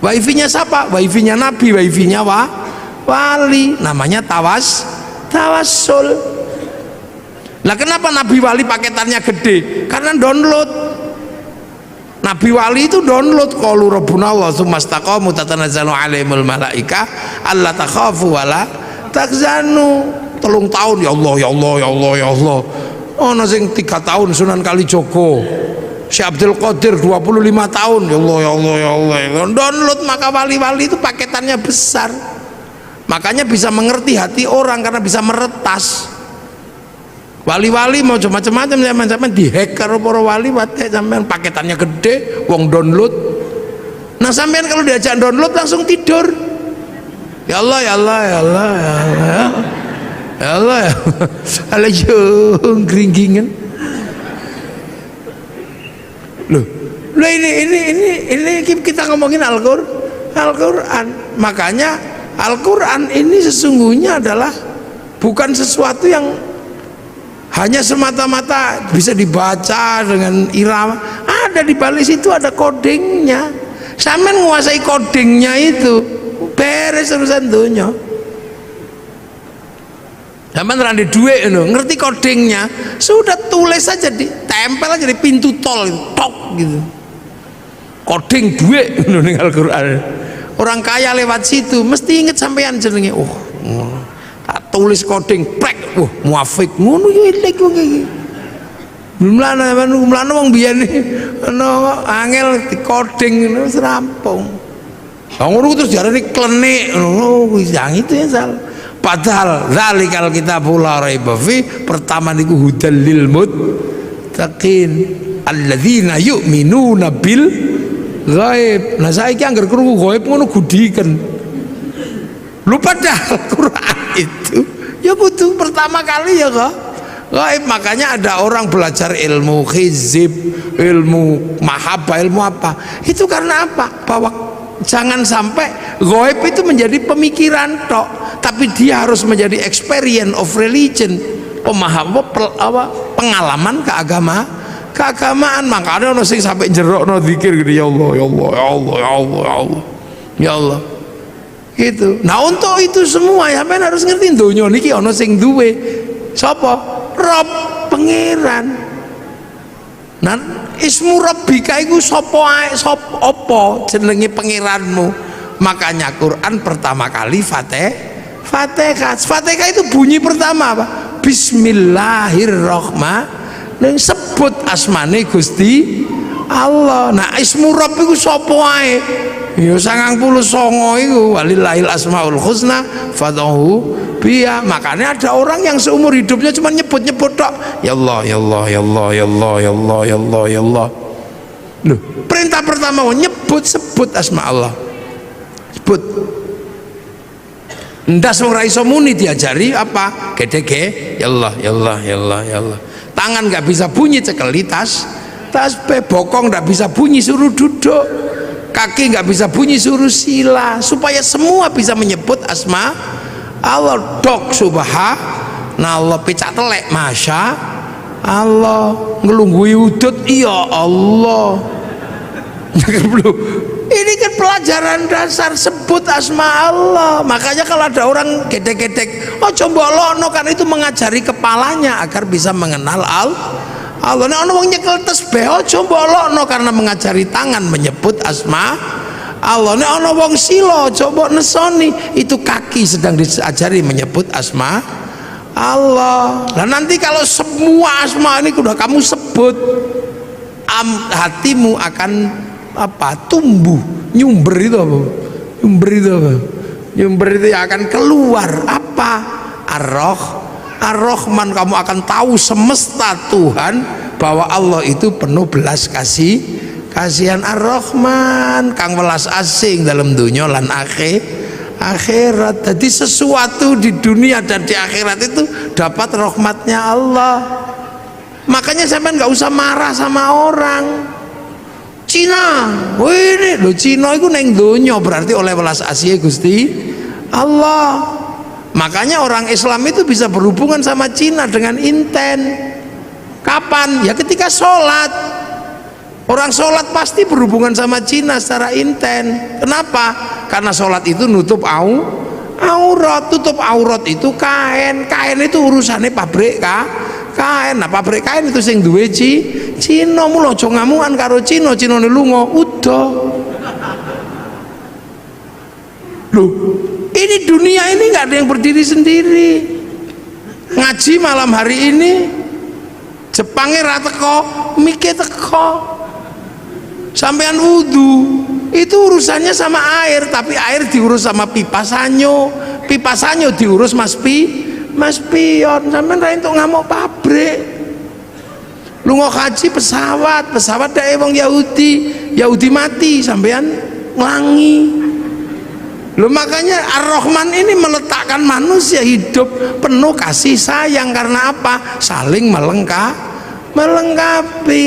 Wifi-nya siapa? Wifi-nya Nabi, wifi-nya wali. Namanya tawassul. Nah, kenapa Nabi wali paketannya gede? Karena download. Nabi wali itu download qalu rabbuna Allah tsumastaqamu tatanazzalu alaihimul malaika alla takhafu wala takzanu. 3 tahun ya Allah ya Allah ya Allah ya Allah. Ono sing 3 tahun Sunan Kalijogo. Syekh Abdul Qadir 25 tahun ya Allah ya Allah ya Allah. Download, maka wali-wali itu paketannya besar. Makanya bisa mengerti hati orang karena bisa meretas. Wali-wali mau macam-macam zaman-zaman dihack karo para wali, sampean paketannya gede, wong download. Nah, sampean kalau diajak download langsung tidur. Ya Allah ya Allah ya Allah ya Allah ya Allah ya Allah yung gringgingan. Loh ini kita ngomongin Al-Quran. Makanya Al-Quran ini sesungguhnya adalah bukan sesuatu yang hanya semata-mata bisa dibaca dengan irama. Ada di balik situ ada codingnya. Sampean menguasai codingnya itu, beres urusan dunia. Sampean rande duit ngerti codingnya, sudah tulis saja, ditempel aja di pintu tol, tok gitu. Coding duit ning Al-Qur'an. Orang kaya lewat situ mesti inget sampean jenenge. Tak tulis coding prek, muafik ngono yo elek kok iki. Mulane wong biyen ana angel di coding wis rampung. Ngono terus diarani klenik ngono kuwi yang itu ya salah. Padahal zalikal kitabul la raiba fi, pertama niku hudal lil muttaqin alladzina yu'minuna bil ghaib. Nah saiki anggar krungu ghaib ngono gudiken. Lupa dah Al-Quran itu ya butuh pertama kali ya kok gaib. Makanya ada orang belajar ilmu hizib, ilmu mahabbah, ilmu apa itu karena apa? Bahwa jangan sampai gaib itu menjadi pemikiran tok, tapi dia harus menjadi experience of religion, pengalaman keagamaan. Makanya ono sing sampai jerokno zikir gitu, ya Allah ya Allah ya Allah ya Allah ya Allah ya Allah gitu. Nah, untuk itu semua ya men harus ngerti donya niki ana sing duwe sapa? Rob, pangeran. Nah, ismu rabbika iku sapa ae, sapa apa jenenge pangeranmu. Makanya Quran pertama kali Fatihah. Fatihah itu bunyi pertama apa? Bismillahirrahmanirrahim. Sebut asmane Gusti Allah. Nah, ismu rabb iku sapa ae? Ya 99 itu walillahil asmaul husna fad'uhu biha. Makanya ada orang yang seumur hidupnya cuma nyebut-nyebut tok, ya Allah ya Allah ya Allah ya Allah ya Allah ya Allah ya Allah. Loh, perintah pertama sebut asma Allah. Sebut. Ndas wong ra iso muni diajari apa? Gede-gede, ya Allah, ya Allah, ya Allah, ya Allah. Tangan nggak bisa bunyi cekeli tasbih, bokong nggak bisa bunyi suruh duduk, kaki nggak bisa bunyi suruh sila, supaya semua bisa menyebut asma Allah. Dok subhanallah, pecak telek masya Allah, ngelunggui udut iya Allah. Ini kan pelajaran dasar, sebut asma Allah. Makanya kalau ada orang gedek-gedek, oh coba lono, kan itu mengajari kepalanya agar bisa mengenal Allah. Nek ana wong nyekel tasbih, oh coba lono, karena mengajari tangan menyebut asma Allah. Nek ana wong sila, coba nesoni, itu kaki sedang diajari menyebut asma Allah. Nah nanti kalau semua asma ini sudah kamu sebut, hatimu akan apa? Tumbuh, nyumber itu apa? Nyumber itu akan keluar apa? Ar-Rahman. Kamu akan tahu semesta Tuhan bahwa Allah itu penuh belas kasihan. Ar-Rahman kang welas asing dalam dunia lan akhirat. Jadi sesuatu di dunia dan di akhirat itu dapat rahmatnya Allah. Makanya sampean nggak usah marah sama orang. Cina, ini lo Cina itu neng dunia, berarti oleh welas asih Gusti Allah. Makanya orang Islam itu bisa berhubungan sama Cina dengan inten. Kapan? Ya ketika sholat. Orang sholat pasti berhubungan sama Cina secara inten. Kenapa? Karena sholat itu nutup aurat. Tutup aurat itu kain itu urusannya pabrik kain. Nah pabrik kain itu sing duwe Cina. Mula aja ngamukan karo Cina ne lunga udah. Loh, ini dunia ini nggak ada yang berdiri sendiri. Ngaji malam hari ini Jepangnya ra teko, mike teko. Sampean wudu itu urusannya sama air, tapi air diurus sama pipa sanyo diurus Mas Pion. Sampean ra entuk ngamuk pabrik. Lunga haji pesawat dae wong Yahudi mati sampean nglangi. Loh, makanya Ar-Rahman ini meletakkan manusia hidup penuh kasih sayang. Karena apa? Saling melengkapi.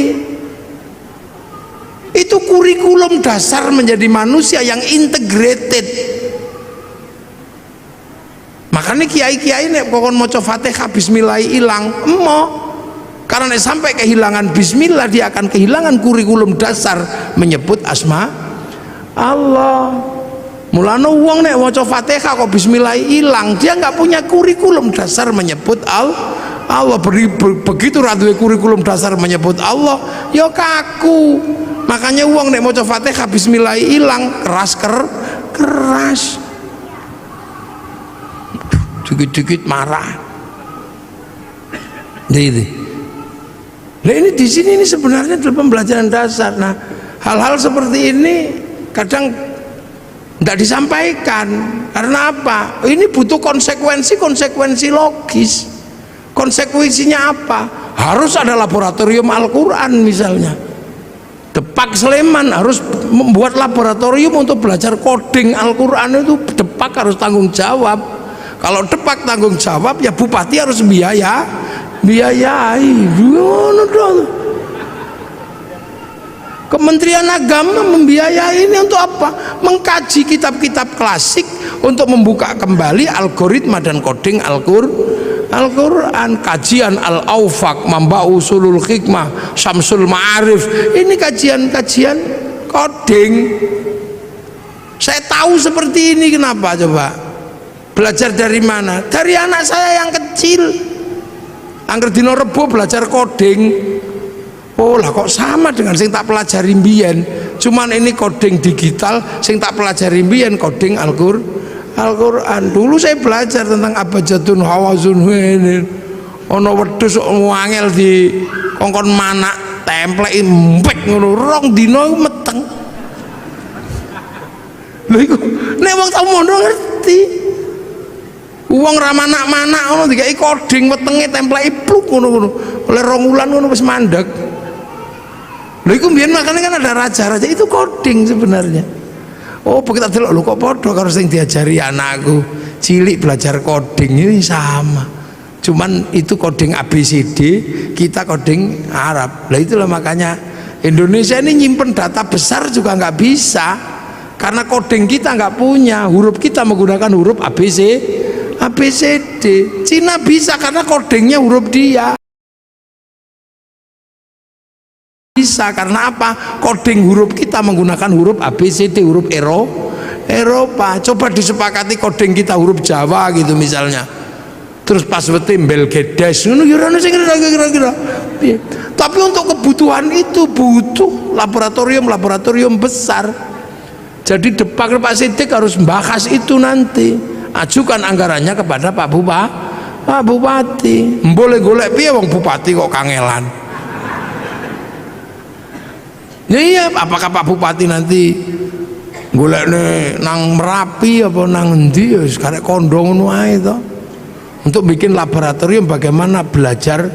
Itu kurikulum dasar menjadi manusia yang integrated. Makanya kiai-kiai nek pokon maca Fatihah bismillah ilang karena sampai kehilangan bismillah, dia akan kehilangan kurikulum dasar menyebut asma Allah. Mulane wong nek maca Fatihah kok bismillah ilang, dia nggak punya kurikulum dasar menyebut Allah. Begitu ra duwe kurikulum dasar menyebut Allah, ya kaku. Makanya wong nek maca Fatihah bismillah ilang, keras. Dikit-dikit marah. Nah ini di sini ini sebenarnya adalah pembelajaran dasar. Nah, hal-hal seperti ini kadang tidak disampaikan. Karena apa? Ini butuh konsekuensi logis. Konsekuensinya apa? Harus ada laboratorium Al-Quran misalnya. Depak Sleman harus membuat laboratorium untuk belajar coding Al-Quran. Itu Depak harus tanggung jawab. Kalau Depak tanggung jawab, ya bupati harus biayai. Kementerian Agama membiayai ini untuk apa? Mengkaji kitab-kitab klasik untuk membuka kembali algoritma dan coding Al-Quran. Kajian Al-Aufaq, Mamba Usulul Hikmah, Syamsul Ma'arif, ini kajian coding. Saya tahu seperti ini, kenapa coba? Belajar dari mana? Dari anak saya yang kecil. Angger dina Rebo belajar coding. Oh lah, kok sama dengan sing tak pelajari mbiyen. Cuman ini coding digital, sing tak pelajari mbiyen coding Al-Quran. Dulu saya belajar tentang abjadun hawazun ini. Ana wedhus wangel di kongkon manak templeki empek ngono, rong dina meteng. Lha iku nek wong tau mondho ngerti. Wong ra manak-manak ngono dikai coding wetenge templeki pluk ngono. Oleh 2 wulan ngono wis mandeg. Lha iku mbiyen makane kan ada raja-raja itu coding sebenarnya. Oh begitu delok lho kok padha karo sing diajari anakku. cilik belajar coding ini sama, cuman itu coding ABCD, kita coding Arab. Lah itulah makanya Indonesia ini nyimpen data besar juga nggak bisa, karena coding kita nggak punya, huruf kita menggunakan huruf ABCD. Cina bisa karena codingnya huruf dia. Bisa karena apa? Coding huruf kita menggunakan huruf ABCD, huruf Eropa. Coba disepakati coding kita huruf Jawa gitu misalnya, terus passwordnya Belgedes kira-kira. Tapi untuk kebutuhan itu butuh laboratorium besar. Jadi Pak Sidik harus membahas itu nanti, ajukan anggarannya kepada Pak Bupati. Boleh golek piye wong bupati kok kangelan. Iya, apakah Pak Bupati nanti golekne nang Merapi apa nang endi ya karek kondo ngono ae to. Untuk bikin laboratorium bagaimana belajar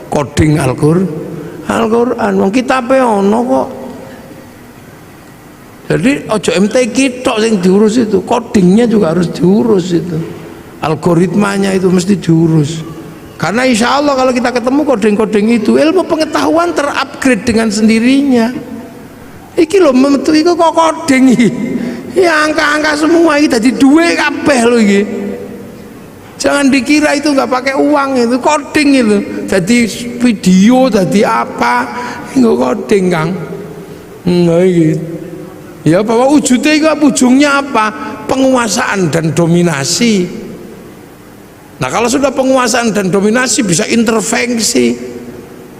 coding Al-Qur'an. Wong kitabe ono kok. Jadi ojo MTQ tok sing diurus itu, codingnya juga harus diurus itu. Algoritmanya itu mesti diurus. Karena insya Allah kalau kita ketemu coding-coding itu, ilmu pengetahuan terupgrade dengan sendirinya. Iki lho metu iku kok coding iki. Ya angka-angka semua iki dadi duwe kabeh lho iki. Jangan dikira itu nggak pakai uang, itu coding itu. Jadi video, jadi apa? Itu coding, Kang. Nah gitu. Ya bahwa wujudnya itu ujungnya apa? Penguasaan dan dominasi. Nah kalau sudah penguasaan dan dominasi bisa intervensi,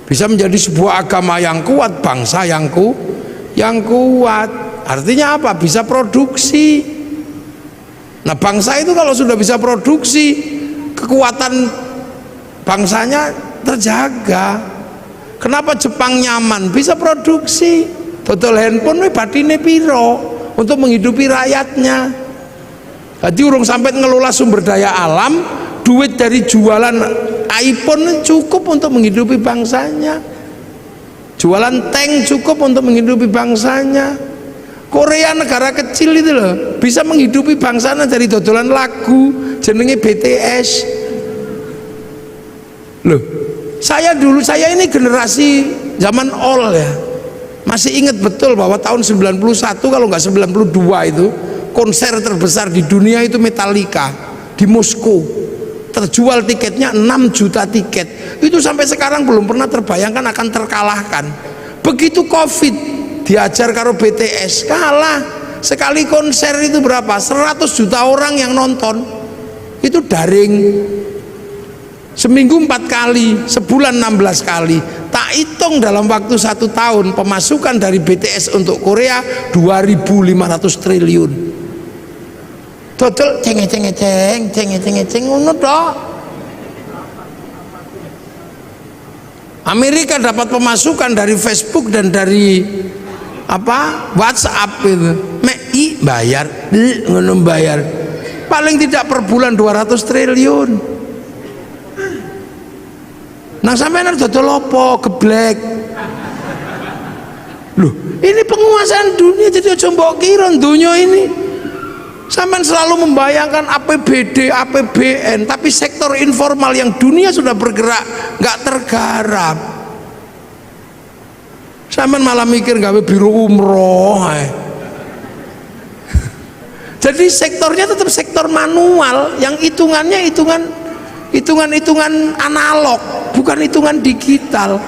bisa menjadi sebuah agama yang kuat, bangsa yang kuat. Artinya apa? Bisa produksi. Nah bangsa itu kalau sudah bisa produksi, kekuatan bangsanya terjaga. Kenapa Jepang nyaman? Bisa produksi. Total handphone batine piro untuk menghidupi rakyatnya. Jadi urung sampai ngelola sumber daya alam, duit dari jualan iPhone cukup untuk menghidupi bangsanya. Jualan tank cukup untuk menghidupi bangsanya. Korea negara kecil itu loh bisa menghidupi bangsanya dari dodolan lagu jenenge BTS. Loh, saya ini generasi zaman old ya. Masih ingat betul bahwa tahun 91 kalau nggak 92 itu konser terbesar di dunia itu Metallica di Moskow. Terjual tiketnya 6 juta tiket. Itu sampai sekarang belum pernah terbayangkan akan terkalahkan. Begitu Covid diajar karo BTS kalah. Sekali konser itu berapa? 100 juta orang yang nonton. Itu daring. Seminggu 4 kali, sebulan 16 kali. Tak hitung dalam waktu 1 tahun pemasukan dari BTS untuk Korea 2.500 triliun. Total ceng ngono tok. Amerika dapat pemasukan dari Facebook dan dari apa? WhatsApp itu. Mei bayar, ngono bayar. Paling tidak per bulan 200 triliun. Nah sampeyan dodol apa? Geblek. Loh, ini penguasaan dunia, jadi aja mbok kira dunia ini. Sampeyan selalu membayangkan APBD, APBN, tapi sektor informal yang dunia sudah bergerak nggak tergarap. Sampeyan malah mikir gawe biro umroh. Jadi sektornya tetap sektor manual, yang hitungannya hitungan analog, bukan hitungan digital.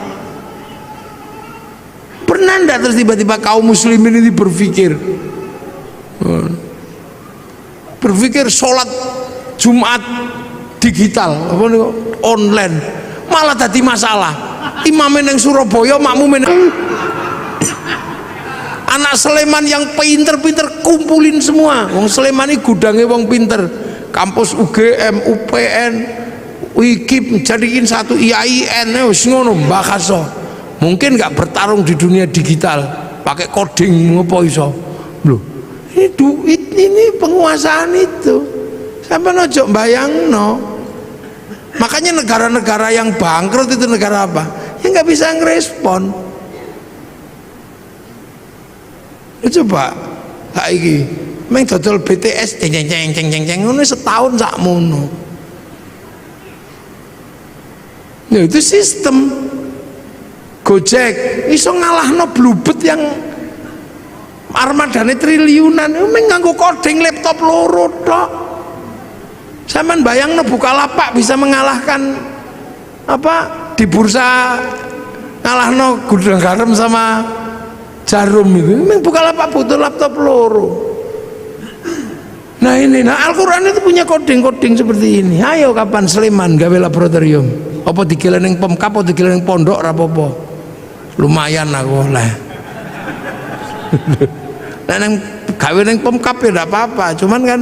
Pernah enggak terus tiba-tiba kaum muslimin ini berpikir sholat Jumat digital online malah tadi masalah. Imamin yang Surabaya, makmumin anak Sleman yang pinter-pinter kumpulin semua. Wong Sleman ini gudangnya wong pinter, kampus UGM, UPN, UIKIP jadiin satu, IAIN wis ngono mbakaso. Mungkin nggak bertarung di dunia digital pakai coding ngopo iso. Loh, ini duit, ini penguasaan itu. Sampai nojo bayangno. Makanya negara-negara yang bangkrut itu negara apa? Yang nggak bisa ngerespon. Coba saiki Meng dodol BTS ceng ceng ceng ceng ceng ngono setahun sakmono. Ya itu sistem. Gojek iso ngalahno Bluebird yang armadane triliunan, meng nganggo coding laptop loro tok. Sampeyan bayangno Bukalapak bisa mengalahkan apa di bursa ngalahno gudang garam sama jarum itu. Meng Bukalapak butuh laptop loro. Nah ini, Al-Quran itu punya coding-coding seperti ini. Ayo kapan Sleman gawe laboratorium? Apa dikilen ning Pemkap, apa dikilen ning pondok, rapopo? Lumayan aku lah. Nah neng gawe ning Pemkap ya tidak apa-apa, cuman kan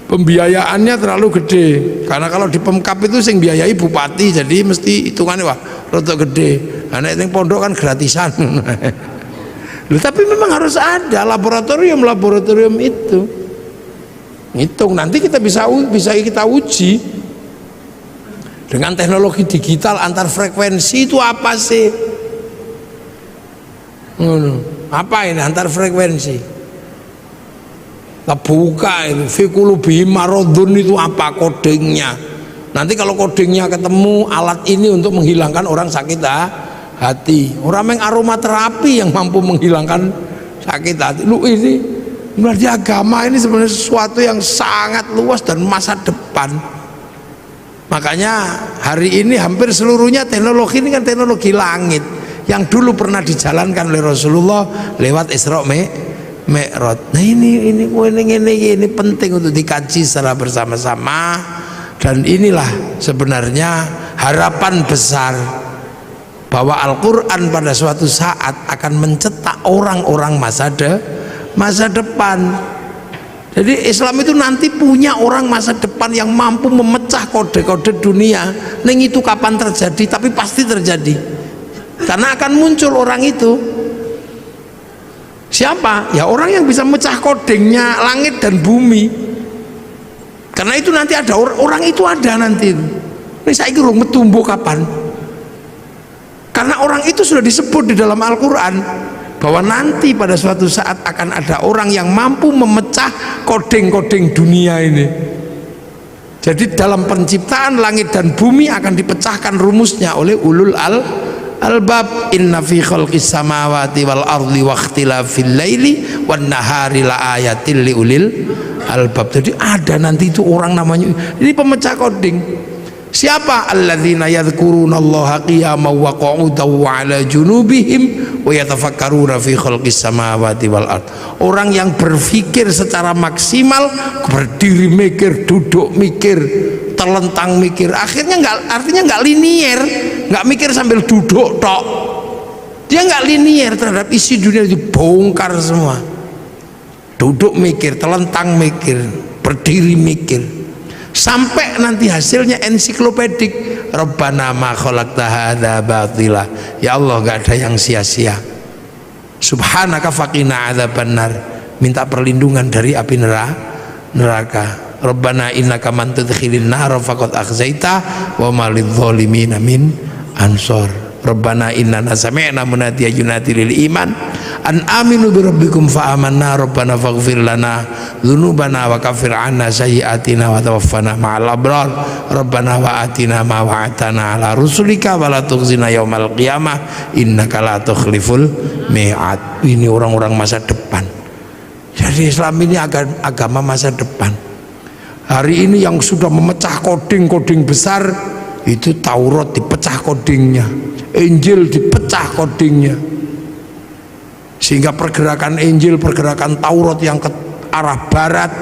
pembiayaannya terlalu gede. Karena kalau di Pemkap itu sing biayai bupati, jadi mesti hitungannya wah rada gede. Nah ning pondok kan gratisan. Loh, tapi memang harus ada laboratorium itu. Ngitung nanti kita bisa kita uji dengan teknologi digital antar frekuensi itu apa sih? Apa ini antar frekuensi? Kita buka itu fikulubi marodun itu apa kodingnya? Nanti kalau kodingnya ketemu alat ini untuk menghilangkan orang sakit hati, orang yang aromaterapi yang mampu menghilangkan sakit hati. Lu ini berarti agama ini sebenarnya sesuatu yang sangat luas dan masa depan. Makanya hari ini hampir seluruhnya teknologi ini kan teknologi langit yang dulu pernah dijalankan oleh Rasulullah lewat Isra Mi'raj. Nah ini penting untuk dikaji secara bersama-sama, dan inilah sebenarnya harapan besar bahwa Al-Quran pada suatu saat akan mencetak orang-orang masa depan. Jadi Islam itu nanti punya orang masa depan yang mampu memecah kode-kode dunia. Neng itu kapan terjadi, tapi pasti terjadi. Karena akan muncul orang itu. Siapa? Ya orang yang bisa memecah kodingnya langit dan bumi. Karena itu nanti ada orang itu ada nanti. Ini saya kira tumbuh kapan? Karena orang itu sudah disebut di dalam Al-Quran bahwa nanti pada suatu saat akan ada orang yang mampu memecah koding-koding dunia ini. Jadi dalam penciptaan langit dan bumi akan dipecahkan rumusnya oleh ulul albab. Inna fi khalqis samawati wal ardi wa ikhtilafil laili wan nahari la ayatil li ulil albab. Jadi ada nanti itu orang namanya ini pemecah koding. Siapa? Alladzina yadhkurunallaha qiyaman wa qu'udan wa 'ala junubihim wa yatafakkaruna fi khalqis samawati wal ard. Orang yang berpikir secara maksimal, berdiri mikir, duduk mikir, terlentang mikir. Artinya nggak linier, nggak mikir sambil duduk tok. Dia nggak linier terhadap isi dunia, dibongkar semua. Duduk mikir, terlentang mikir, berdiri mikir. Sampai nanti hasilnya ensiklopedik. Rabbana ma khalaqta hadza batila. Ya Allah, gak ada yang sia-sia. Subhanaka faqina adzabannar. Minta perlindungan dari api neraka. Rabbana innaka man tudkhilin nar faqad akhzaita wa ma lidh-dhalimin min ansor. Rabbana innana sami'na munadiyan yunadi lil iman an aminu bi rabbikum fa amanna rabbana faghfir lana dzunubana wa kaffir 'anna sayyi'atina wa tawaffana ma'al abrar rabbana wa atina ma wa'adtana 'ala rusulika wa la tukhzina yaumal qiyamah innaka la tukhliful mi'ad. Ini orang-orang masa depan. Jadi Islam ini agama masa depan. Hari ini yang sudah memecah koding-koding besar itu Taurat dipecah kodingnya, Injil dipecah kodingnya, sehingga pergerakan Injil, pergerakan Taurat yang ke arah barat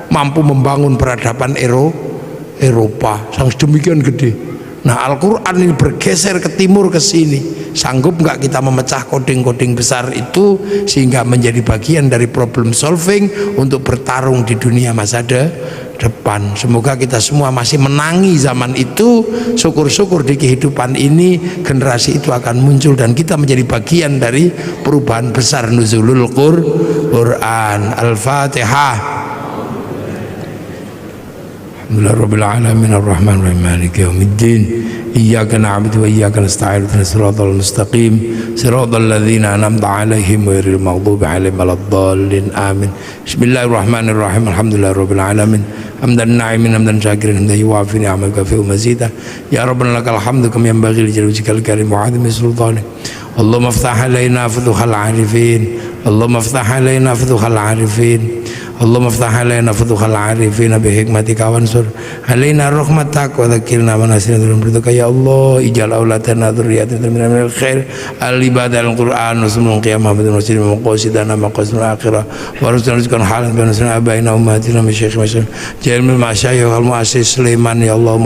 mampu membangun peradaban Eropa yang sedemikian gede. Nah, Al-Quran ini bergeser ke timur, ke sini. Sanggup nggak kita memecah koding-koding besar itu sehingga menjadi bagian dari problem solving untuk bertarung di dunia masa depan. Semoga kita semua masih menangi zaman itu. Syukur-syukur di kehidupan ini generasi itu akan muncul dan kita menjadi bagian dari perubahan besar nuzulul Quran. Al-Fatihah. Rabbil alamin arrahmanir rahim maliki yaumiddin iyyaka na'budu wa iyyaka nasta'in ihdinas siratal mustaqim siratal ladzina an'amta 'alaihim ghairil maghdubi 'alaihim waladdallin amin. Bismillahirrahmanirrahim alhamdulillahi rabbil alamin hamdan na'imin hamdan syakirin hamdan yuwafi ni'amaka wa kafi'u mazida ya rabbana lakal hamdu kama yanbaghi li jalali wajhikal karim wa 'azimi sultanik. Allahumma iftah 'alaina futuhal 'arifin Allahumma iftah 'alaina futuhal 'arifin Allahumma iftah 'alaina futuhal 'arifin bihikmatika wansur 'alaina rahmatak wa dzakirna wa nasina ridhaka ya Allah ij'al auladana dzurriyyatan minal khair al-ibadal qur'an wa sunnah qiyamah wa muslimin qasidana maqasidul akhirah wa rizqan halan bi nasna abaina ummatina min syekh masyayikh jamil masyayikh wal muassis Sulaiman ya Allah